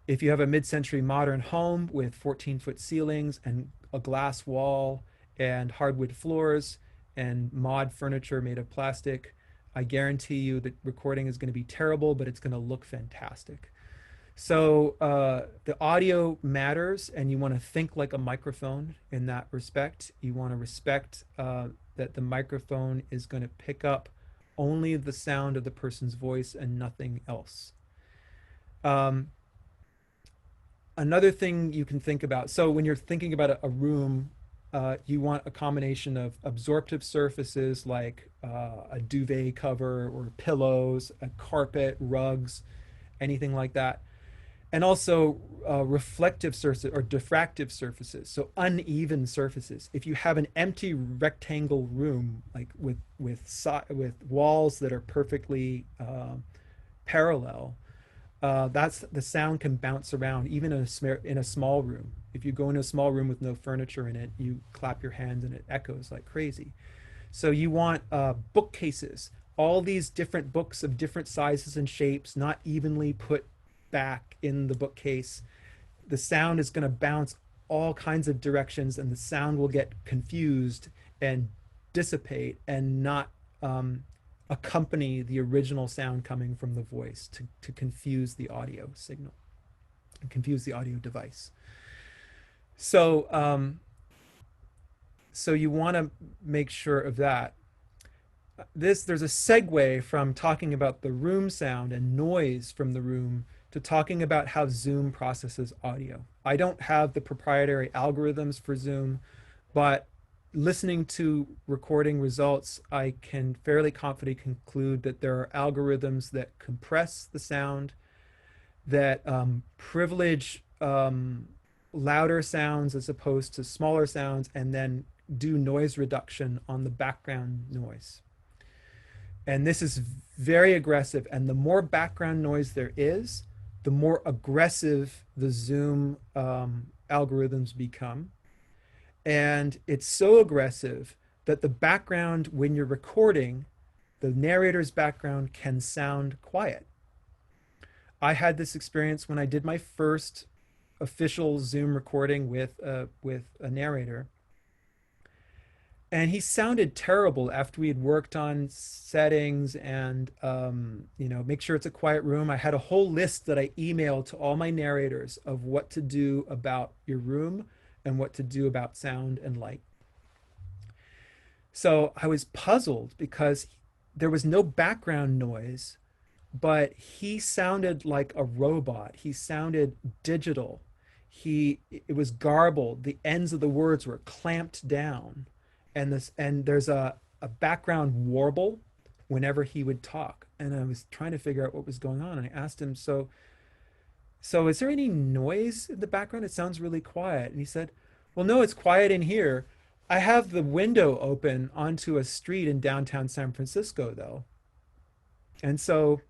If you have a mid-century modern home with 14-foot ceilings and a glass wall and hardwood floors and mod furniture made of plastic, I guarantee you that recording is going to be terrible, but it's going to look fantastic. So the audio matters, and you want to think like a microphone in that respect. You want to respect that the microphone is going to pick up only the sound of the person's voice and nothing else. Another thing you can think about, so when you're thinking about a room, you want a combination of absorptive surfaces like a duvet cover or pillows, a carpet, rugs, anything like that. And also reflective surfaces or diffractive surfaces, so uneven surfaces. If you have an empty rectangle room, like with walls that are perfectly parallel, that's the sound can bounce around even in a small room. If you go into a small room with no furniture in it, you clap your hands and it echoes like crazy. So you want bookcases, all these different books of different sizes and shapes, not evenly put back in the bookcase. The sound is going to bounce all kinds of directions, and the sound will get confused and dissipate and not accompany the original sound coming from the voice to confuse the audio signal and confuse the audio device. So So you want to make sure of that. There's a segue from talking about the room sound and noise from the room to talking about how Zoom processes audio. I don't have the proprietary algorithms for Zoom, but listening to recording results, I can fairly confidently conclude that there are algorithms that compress the sound, that privilege louder sounds as opposed to smaller sounds, and then do noise reduction on the background noise. And this is very aggressive. And the more background noise there is, the more aggressive the Zoom algorithms become. And it's so aggressive that the background, when you're recording, the narrator's background can sound quiet. I had this experience when I did my first official Zoom recording with a narrator, and he sounded terrible after we had worked on settings and make sure it's a quiet room. I had a whole list that I emailed to all my narrators of what to do about your room and what to do about sound and light. So I was puzzled because there was no background noise, but he sounded like a robot. He sounded digital. It was garbled. The ends of the words were clamped down, and there's a background warble whenever he would talk. And I was trying to figure out what was going on. And I asked him, so is there any noise in the background? It sounds really quiet. And he said, well, no, it's quiet in here. I have the window open onto a street in downtown San Francisco, though. And so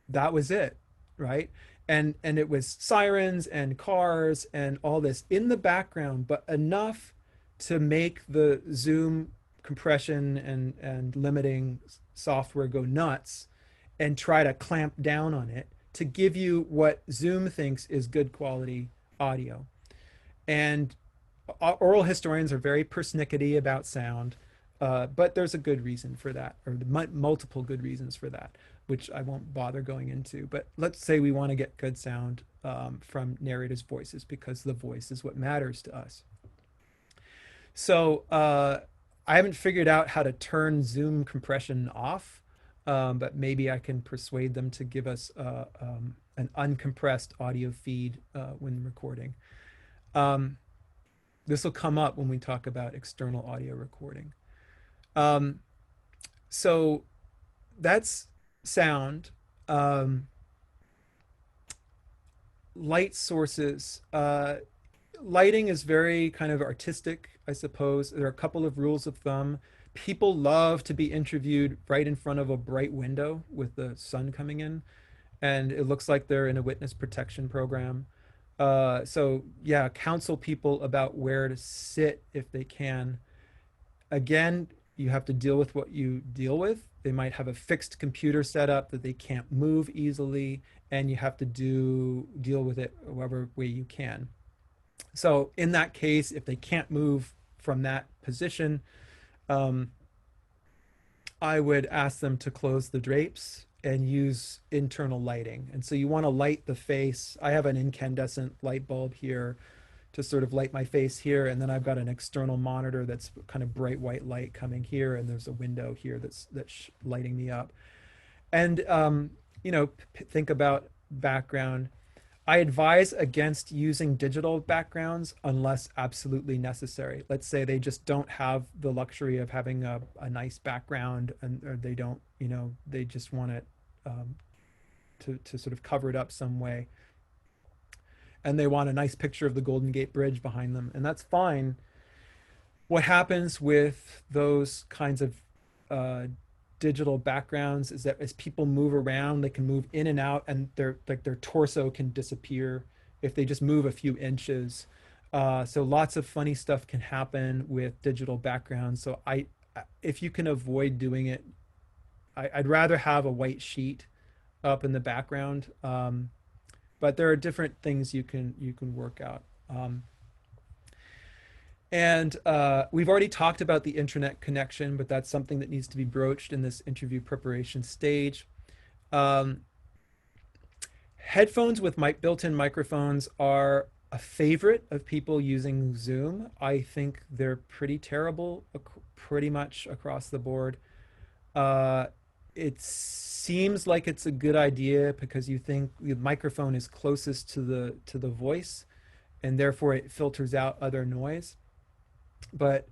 that was it, right? And it was sirens and cars and all this in the background, but enough to make the Zoom compression and limiting software go nuts and try to clamp down on it to give you what Zoom thinks is good quality audio. And oral historians are very persnickety about sound, but there's a good reason for that, or multiple good reasons for that, which I won't bother going into. But let's say we want to get good sound from narrators' voices, because the voice is what matters to us. So I haven't figured out how to turn Zoom compression off, but maybe I can persuade them to give us an uncompressed audio feed when recording. This will come up when we talk about external audio recording. So that's sound. Light sources. Lighting is very kind of artistic, I suppose. There are a couple of rules of thumb. People love to be interviewed right in front of a bright window with the sun coming in, and it looks like they're in a witness protection program. So yeah, counsel people about where to sit if they can. Again, you have to deal with what you deal with. They might have a fixed computer setup that they can't move easily, and you have to deal with it however way you can. So in that case, if they can't move from that position, I would ask them to close the drapes and use internal lighting. And so you want to light the face. I have an incandescent light bulb here to sort of light my face here, and then I've got an external monitor that's kind of bright white light coming here, and there's a window here that's lighting me up. And think about background. I advise against using digital backgrounds unless absolutely necessary. Let's say they just don't have the luxury of having a nice background, or they don't, they just want it to sort of cover it up some way. And they want a nice picture of the Golden Gate Bridge behind them, and that's fine. What happens with those kinds of digital backgrounds is that as people move around, they can move in and out, and their torso can disappear if they just move a few inches. So lots of funny stuff can happen with digital backgrounds. So if you can avoid doing it, I'd rather have a white sheet up in the background. But there are different things you can work out. And we've already talked about the internet connection, but that's something that needs to be broached in this interview preparation stage. Headphones with built-in microphones are a favorite of people using Zoom. I think they're pretty terrible, pretty much across the board. Uh, it seems like it's a good idea because you think the microphone is closest to the voice, and therefore it filters out other noise. But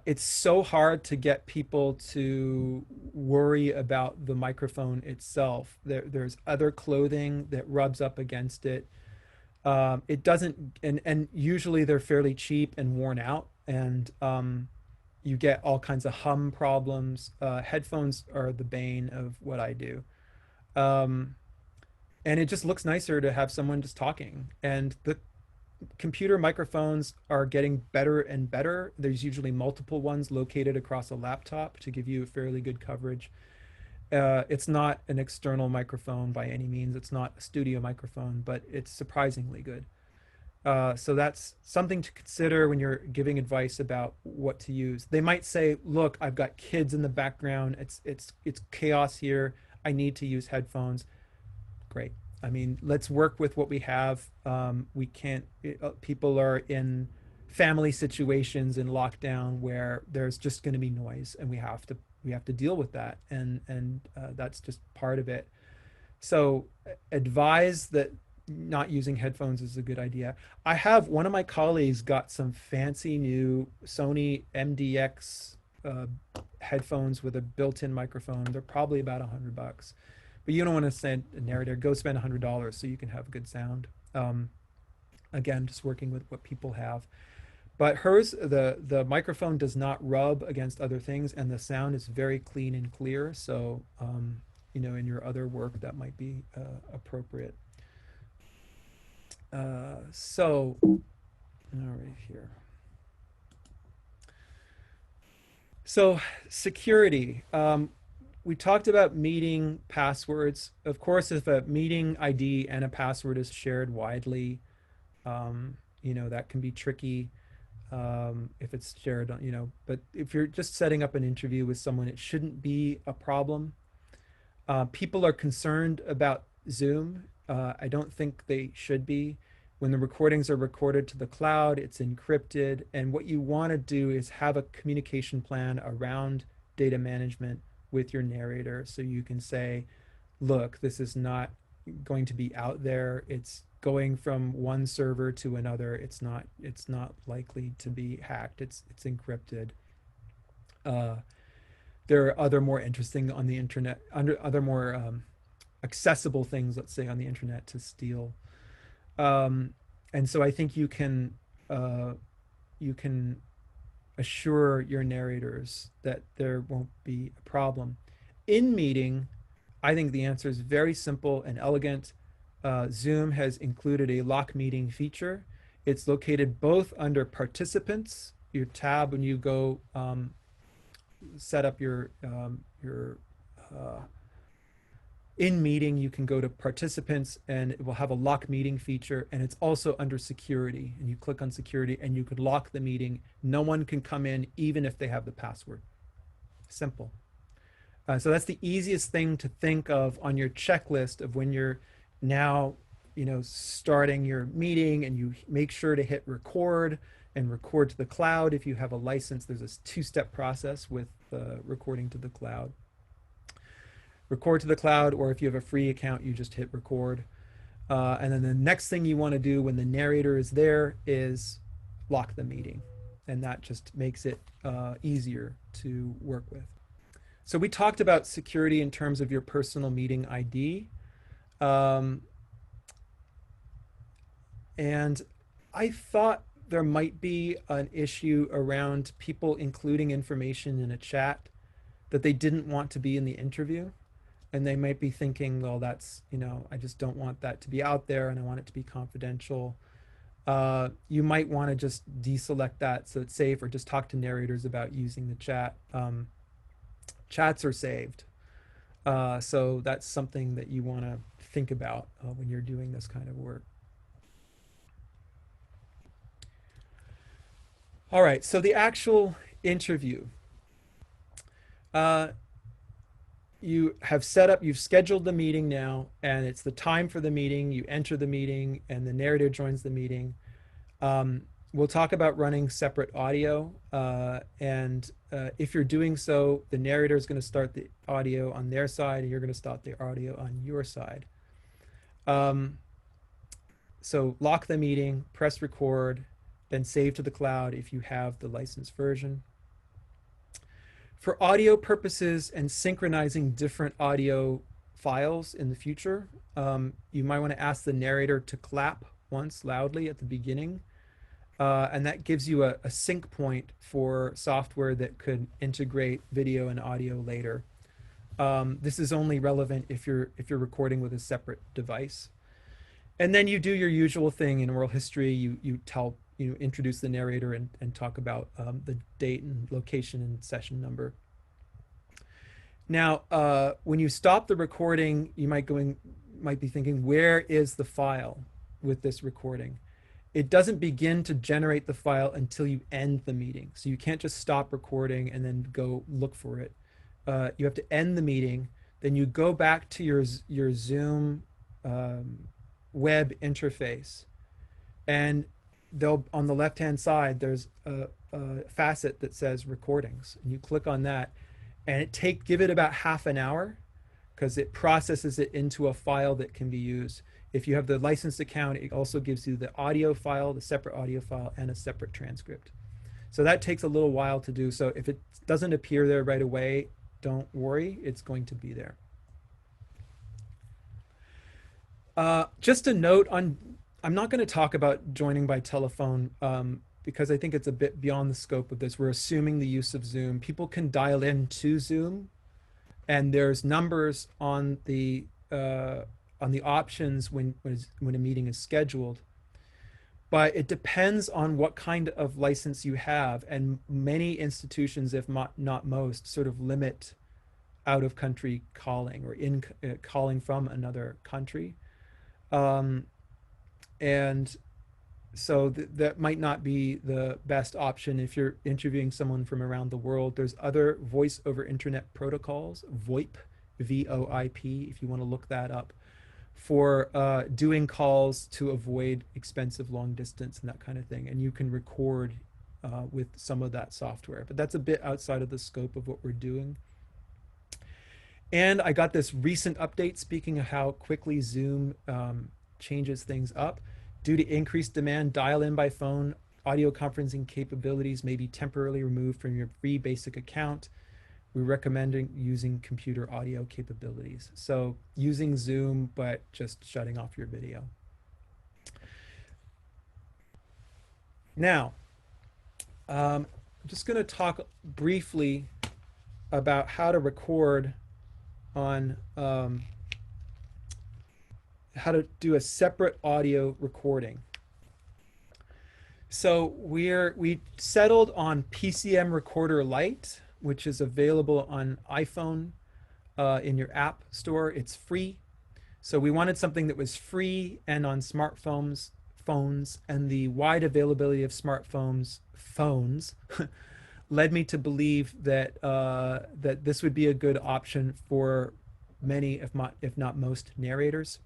it's so hard to get people to worry about the microphone itself. There's other clothing that rubs up against it. It doesn't, and usually they're fairly cheap and worn out, and you get all kinds of hum problems. Headphones are the bane of what I do. Um, and it just looks nicer to have someone just talking. And the computer microphones are getting better and better. There's usually multiple ones located across a laptop to give you fairly good coverage. It's not an external microphone by any means. It's not a studio microphone, but it's surprisingly good. So that's something to consider when you're giving advice about what to use. They might say, "Look, I've got kids in the background. It's chaos here. I need to use headphones." Great. I mean, let's work with what we have. We can't. People are in family situations in lockdown where there's just going to be noise, and we have to deal with that, and that's just part of it. So advise that not using headphones is a good idea. I have one of my colleagues got some fancy new Sony MDX uh, headphones with a built-in microphone. They're probably about $100, but you don't want to send a narrator. Go spend $100 so you can have good sound. Um, Again, just working with what people have. But hers, the microphone does not rub against other things, and the sound is very clean and clear. So, in your other work, that might be appropriate. So, all right here. So, security. We talked about meeting passwords. Of course, if a meeting ID and a password is shared widely, that can be tricky. If it's shared, but if you're just setting up an interview with someone, it shouldn't be a problem. People are concerned about Zoom. I don't think they should be. When the recordings are recorded to the cloud, it's encrypted. And what you want to do is have a communication plan around data management with your narrator. So you can say, look, this is not going to be out there. It's going from one server to another. It's not likely to be hacked. It's encrypted. Uh, there are other more interesting on the internet, under other more accessible things, let's say, on the internet to steal. Um, and so I think uh, you can assure your narrators that there won't be a problem. In meeting, I think the answer is very simple and elegant. Zoom has included a lock meeting feature. It's located both under participants, your tab when you go set up your uh, in meeting, you can go to participants and it will have a lock meeting feature, and it's also under security, and you click on security and you could lock the meeting. No one can come in even if they have the password. Simple. So that's the easiest thing to think of on your checklist of when you're now, starting your meeting, and you make sure to hit record and record to the cloud. If you have a license, there's a two-step process with recording to the cloud. Record to the cloud, or if you have a free account, you just hit record. And then the next thing you want to do when the narrator is there is lock the meeting. And that just makes it easier to work with. So we talked about security in terms of your personal meeting ID. Um, and I thought there might be an issue around people including information in a chat that they didn't want to be in the interview. And they might be thinking, well, I just don't want that to be out there, and I want it to be confidential. You might want to just deselect that so it's safe, or just talk to narrators about using the chat. Chats are saved. So that's something that you want to think about when you're doing this kind of work. All right, so the actual interview. Uh, you have set up, you've scheduled the meeting now, and it's the time for the meeting. You enter the meeting, and the narrator joins the meeting. We'll talk about running separate audio, and if you're doing so, the narrator is going to start the audio on their side, and you're going to start the audio on your side. So lock the meeting, press record, then save to the cloud if you have the licensed version. For audio purposes and synchronizing different audio files in the future, you might want to ask the narrator to clap once loudly at the beginning. And that gives you a sync point for software that could integrate video and audio later. This is only relevant if you're recording with a separate device. And then you do your usual thing in oral history. You introduce the narrator and talk about the date and location and session number. Now, when you stop the recording, you might be thinking, where is the file with this recording? It doesn't begin to generate the file until you end the meeting. So you can't just stop recording and then go look for it. You have to end the meeting. Then you go back to your Zoom web interface, and on the left-hand side, there's a facet that says recordings, and you click on that, and give it about half an hour, because it processes it into a file that can be used. If you have the licensed account, it also gives you the audio file, the separate audio file, and a separate transcript. So that takes a little while to do. So if it doesn't appear there right away, don't worry, it's going to be there. Just a note on, I'm not going to talk about joining by telephone because I think it's a bit beyond the scope of this. We're assuming the use of Zoom. People can dial in to Zoom, and there's numbers on the options when a meeting is scheduled. But it depends on what kind of license you have, and many institutions, if not most, sort of limit out-of-country calling or calling from another country. And so that might not be the best option if you're interviewing someone from around the world. There's other voice over internet protocols, VoIP, V-O-I-P, if you want to look that up, for doing calls to avoid expensive long distance and that kind of thing. And you can record with some of that software, but that's a bit outside of the scope of what we're doing. And I got this recent update speaking of how quickly Zoom changes things up. Due to increased demand, dial-in by phone audio conferencing capabilities may be temporarily removed from your free basic account. We're recommending using computer audio capabilities. So using Zoom, but just shutting off your video. Now, I'm just going to talk briefly about how to record on how to do a separate audio recording. So we settled on PCM Recorder Lite, which is available on iPhone in your app store. It's free. So we wanted something that was free and on smartphones, and the wide availability of smartphones led me to believe that that this would be a good option for many, if not most, narrators.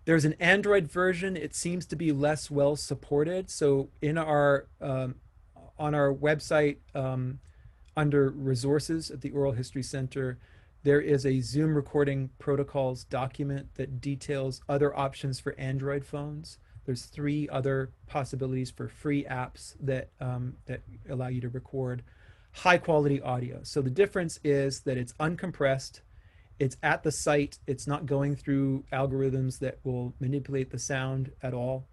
There's an Android version. It seems to be less well supported. So in our on our website, under resources at the Oral History Center, there is a Zoom recording protocols document that details other options for Android phones. There's 3 other possibilities for free apps that that allow you to record high quality audio. So the difference is that it's uncompressed, it's at the site, it's not going through algorithms that will manipulate the sound at all.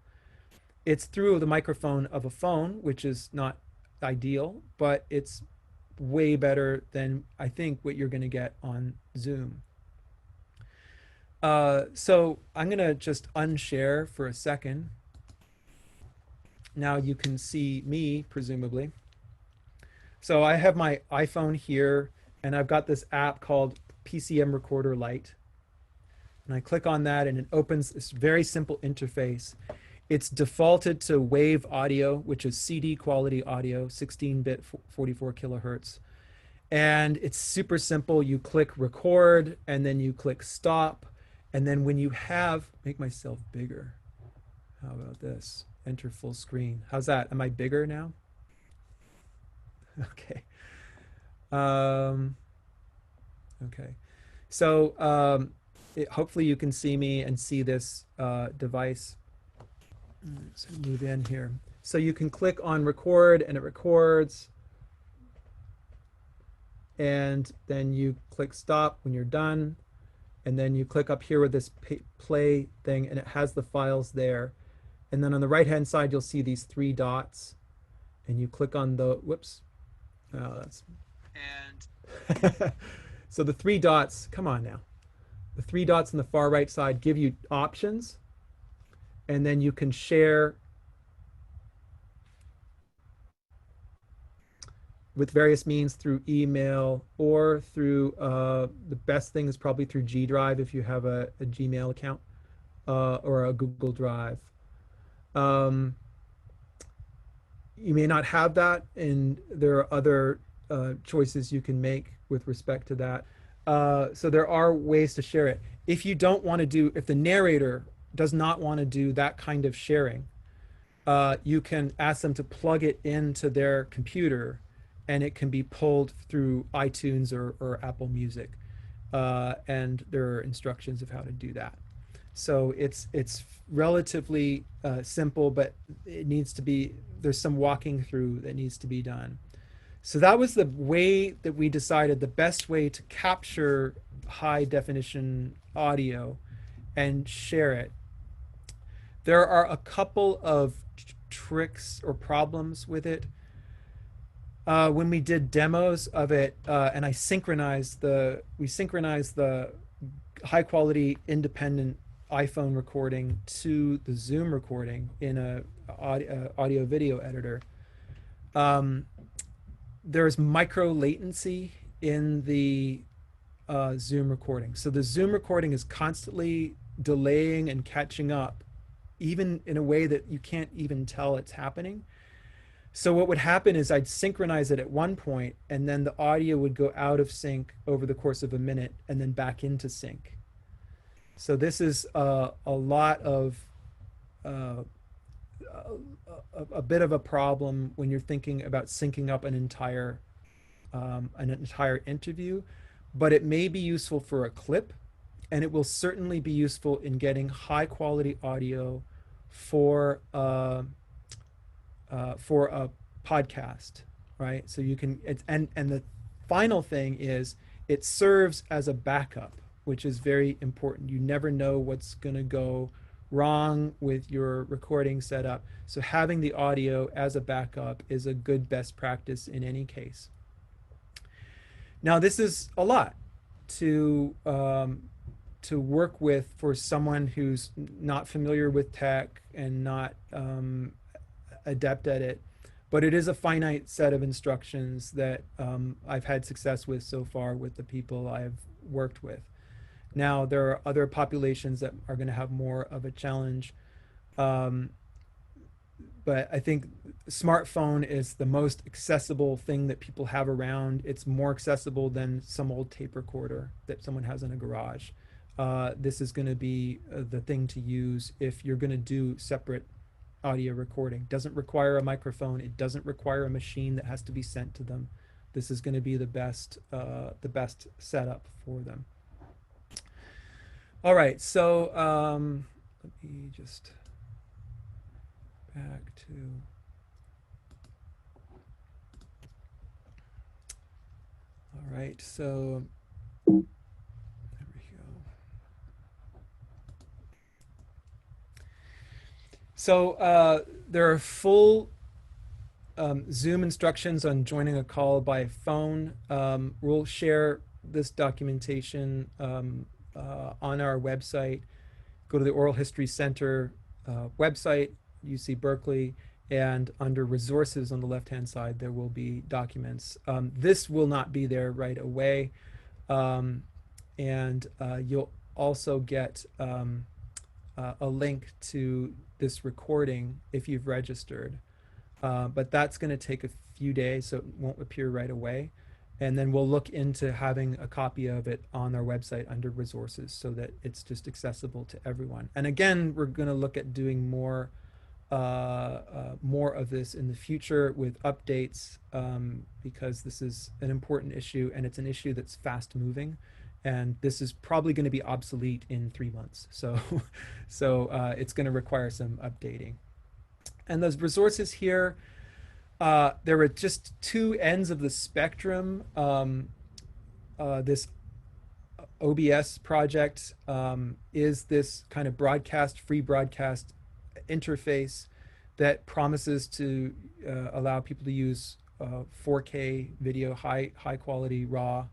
It's through the microphone of a phone, which is not ideal, but it's way better than I think what you're going to get on Zoom. So I'm going to just unshare for a second. Now you can see me, presumably. So I have my iPhone here, and I've got this app called PCM Recorder Lite. And I click on that, and it opens this very simple interface. It's defaulted to wave audio, which is CD quality audio, 16-bit, 44 kilohertz. And it's super simple. You click record and then you click stop. And then when you have, make myself bigger. How about this? Enter full screen. How's that? Am I bigger now? Okay. Um, okay. So hopefully you can see me and see this device. So move in here. So you can click on record and it records. And then you click stop when you're done. And then you click up here with this play thing and it has the files there. And then on the right hand side, you'll see these three dots. And you click on the, whoops. Oh, that's. And so the three dots, come on now. The three dots on the far right side give you options. And then you can share with various means through email or through the best thing is probably through G Drive if you have a Gmail account or a Google Drive. Um, you may not have that, and there are other choices you can make with respect to that. So there are ways to share it. If you don't want to do, if the narrator does not want to do that kind of sharing, you can ask them to plug it into their computer and it can be pulled through iTunes or Apple Music. And there are instructions of how to do that. So it's relatively simple, but it needs to be, there's some walking through that needs to be done. So that was the way that we decided the best way to capture high definition audio and share it. There are a couple of tricks or problems with it. When we did demos of it, and we synchronized the high quality independent iPhone recording to the Zoom recording in a audio video editor. There's micro latency in the Zoom recording. So the Zoom recording is constantly delaying and catching up, even in a way that you can't even tell it's happening. So what would happen is I'd synchronize it at one point, and then the audio would go out of sync over the course of a minute and then back into sync. So this is a lot of a bit of a problem when you're thinking about syncing up an entire interview, but it may be useful for a clip, and it will certainly be useful in getting high quality audio for a podcast, right? So you can, and the final thing is it serves as a backup, which is very important. You never know what's going to go wrong with your recording setup. So having the audio as a backup is a good best practice in any case. Now, this is a lot to work with for someone who's not familiar with tech and not adept at it, but it is a finite set of instructions that I've had success with so far with the people I've worked with. Now, there are other populations that are going to have more of a challenge, but I think smartphone is the most accessible thing that people have around. It's more accessible than some old tape recorder that someone has in a garage. This is going to be the thing to use if you're going to do separate audio recording. Doesn't require a microphone. It doesn't require a machine that has to be sent to them. This is going to be the best setup for them. All right, so let me just back to. All right, so there we go. So there are full Zoom instructions on joining a call by phone. We'll share this documentation on our website. Go to the Oral History Center website, UC Berkeley, and under resources on the left-hand side, there will be documents. This will not be there right away. And you'll also get a link to this recording if you've registered. But that's going to take a few days, so it won't appear right away. And then we'll look into having a copy of it on our website under resources so that it's just accessible to everyone. And again, we're going to look at doing more of this in the future with updates, because this is an important issue and it's an issue that's fast moving, and this is probably going to be obsolete in 3 months. So, it's going to require some updating. And those resources here, there were just two ends of the spectrum. This OBS project is this kind of free broadcast interface that promises to allow people to use 4K video, high quality raw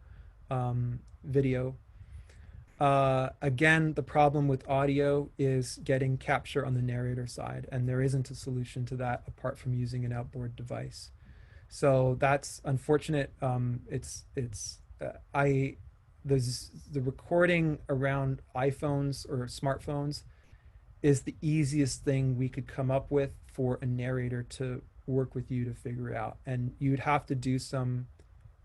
video. Again, the problem with audio is getting capture on the narrator side, and there isn't a solution to that apart from using an outboard device. So that's unfortunate. The recording around iPhones or smartphones is the easiest thing we could come up with for a narrator to work with you to figure out. And you'd have to do some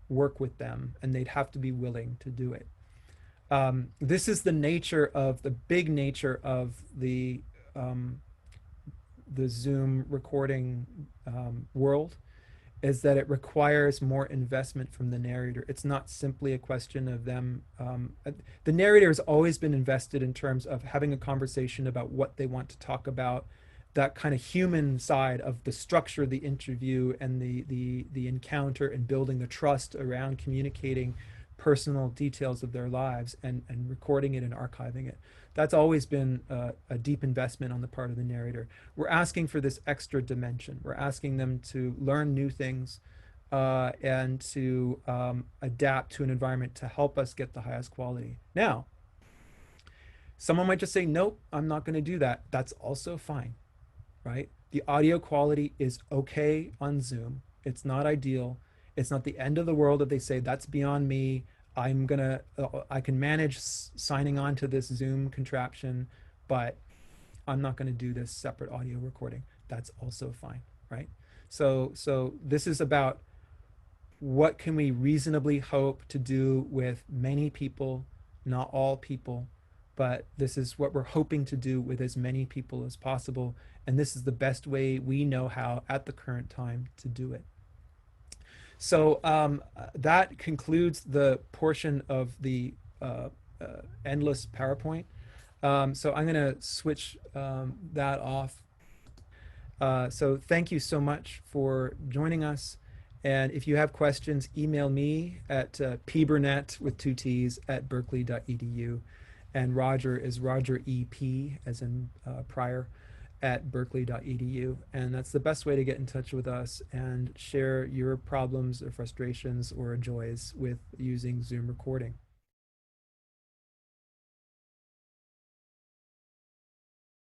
work with them, and they'd have to be willing to do it. This is the big nature of the Zoom recording world, is that it requires more investment from the narrator. It's not simply a question of them. The narrator has always been invested in terms of having a conversation about what they want to talk about, that kind of human side of the structure of the interview and the encounter, and building the trust around communicating personal details of their lives and recording it and archiving it. That's always been a deep investment on the part of the narrator. We're asking for this extra dimension. We're asking them to learn new things and to adapt to an environment to help us get the highest quality. Now, someone might just say, nope, I'm not going to do that. That's also fine, right? The audio quality is okay on Zoom. It's not ideal. It's not the end of the world if they say, that's beyond me. I can manage signing on to this Zoom contraption, but I'm not going to do this separate audio recording. That's also fine, right? So this is about what can we reasonably hope to do with many people, not all people, but this is what we're hoping to do with as many people as possible. And this is the best way we know how at the current time to do it. So that concludes the portion of the endless PowerPoint. So I'm going to switch that off. So thank you so much for joining us. And if you have questions, email me at pburnett with 2 T's at berkeley.edu. And Roger is Roger EP, as in prior, at berkeley.edu. And that's the best way to get in touch with us and share your problems or frustrations or joys with using Zoom recording.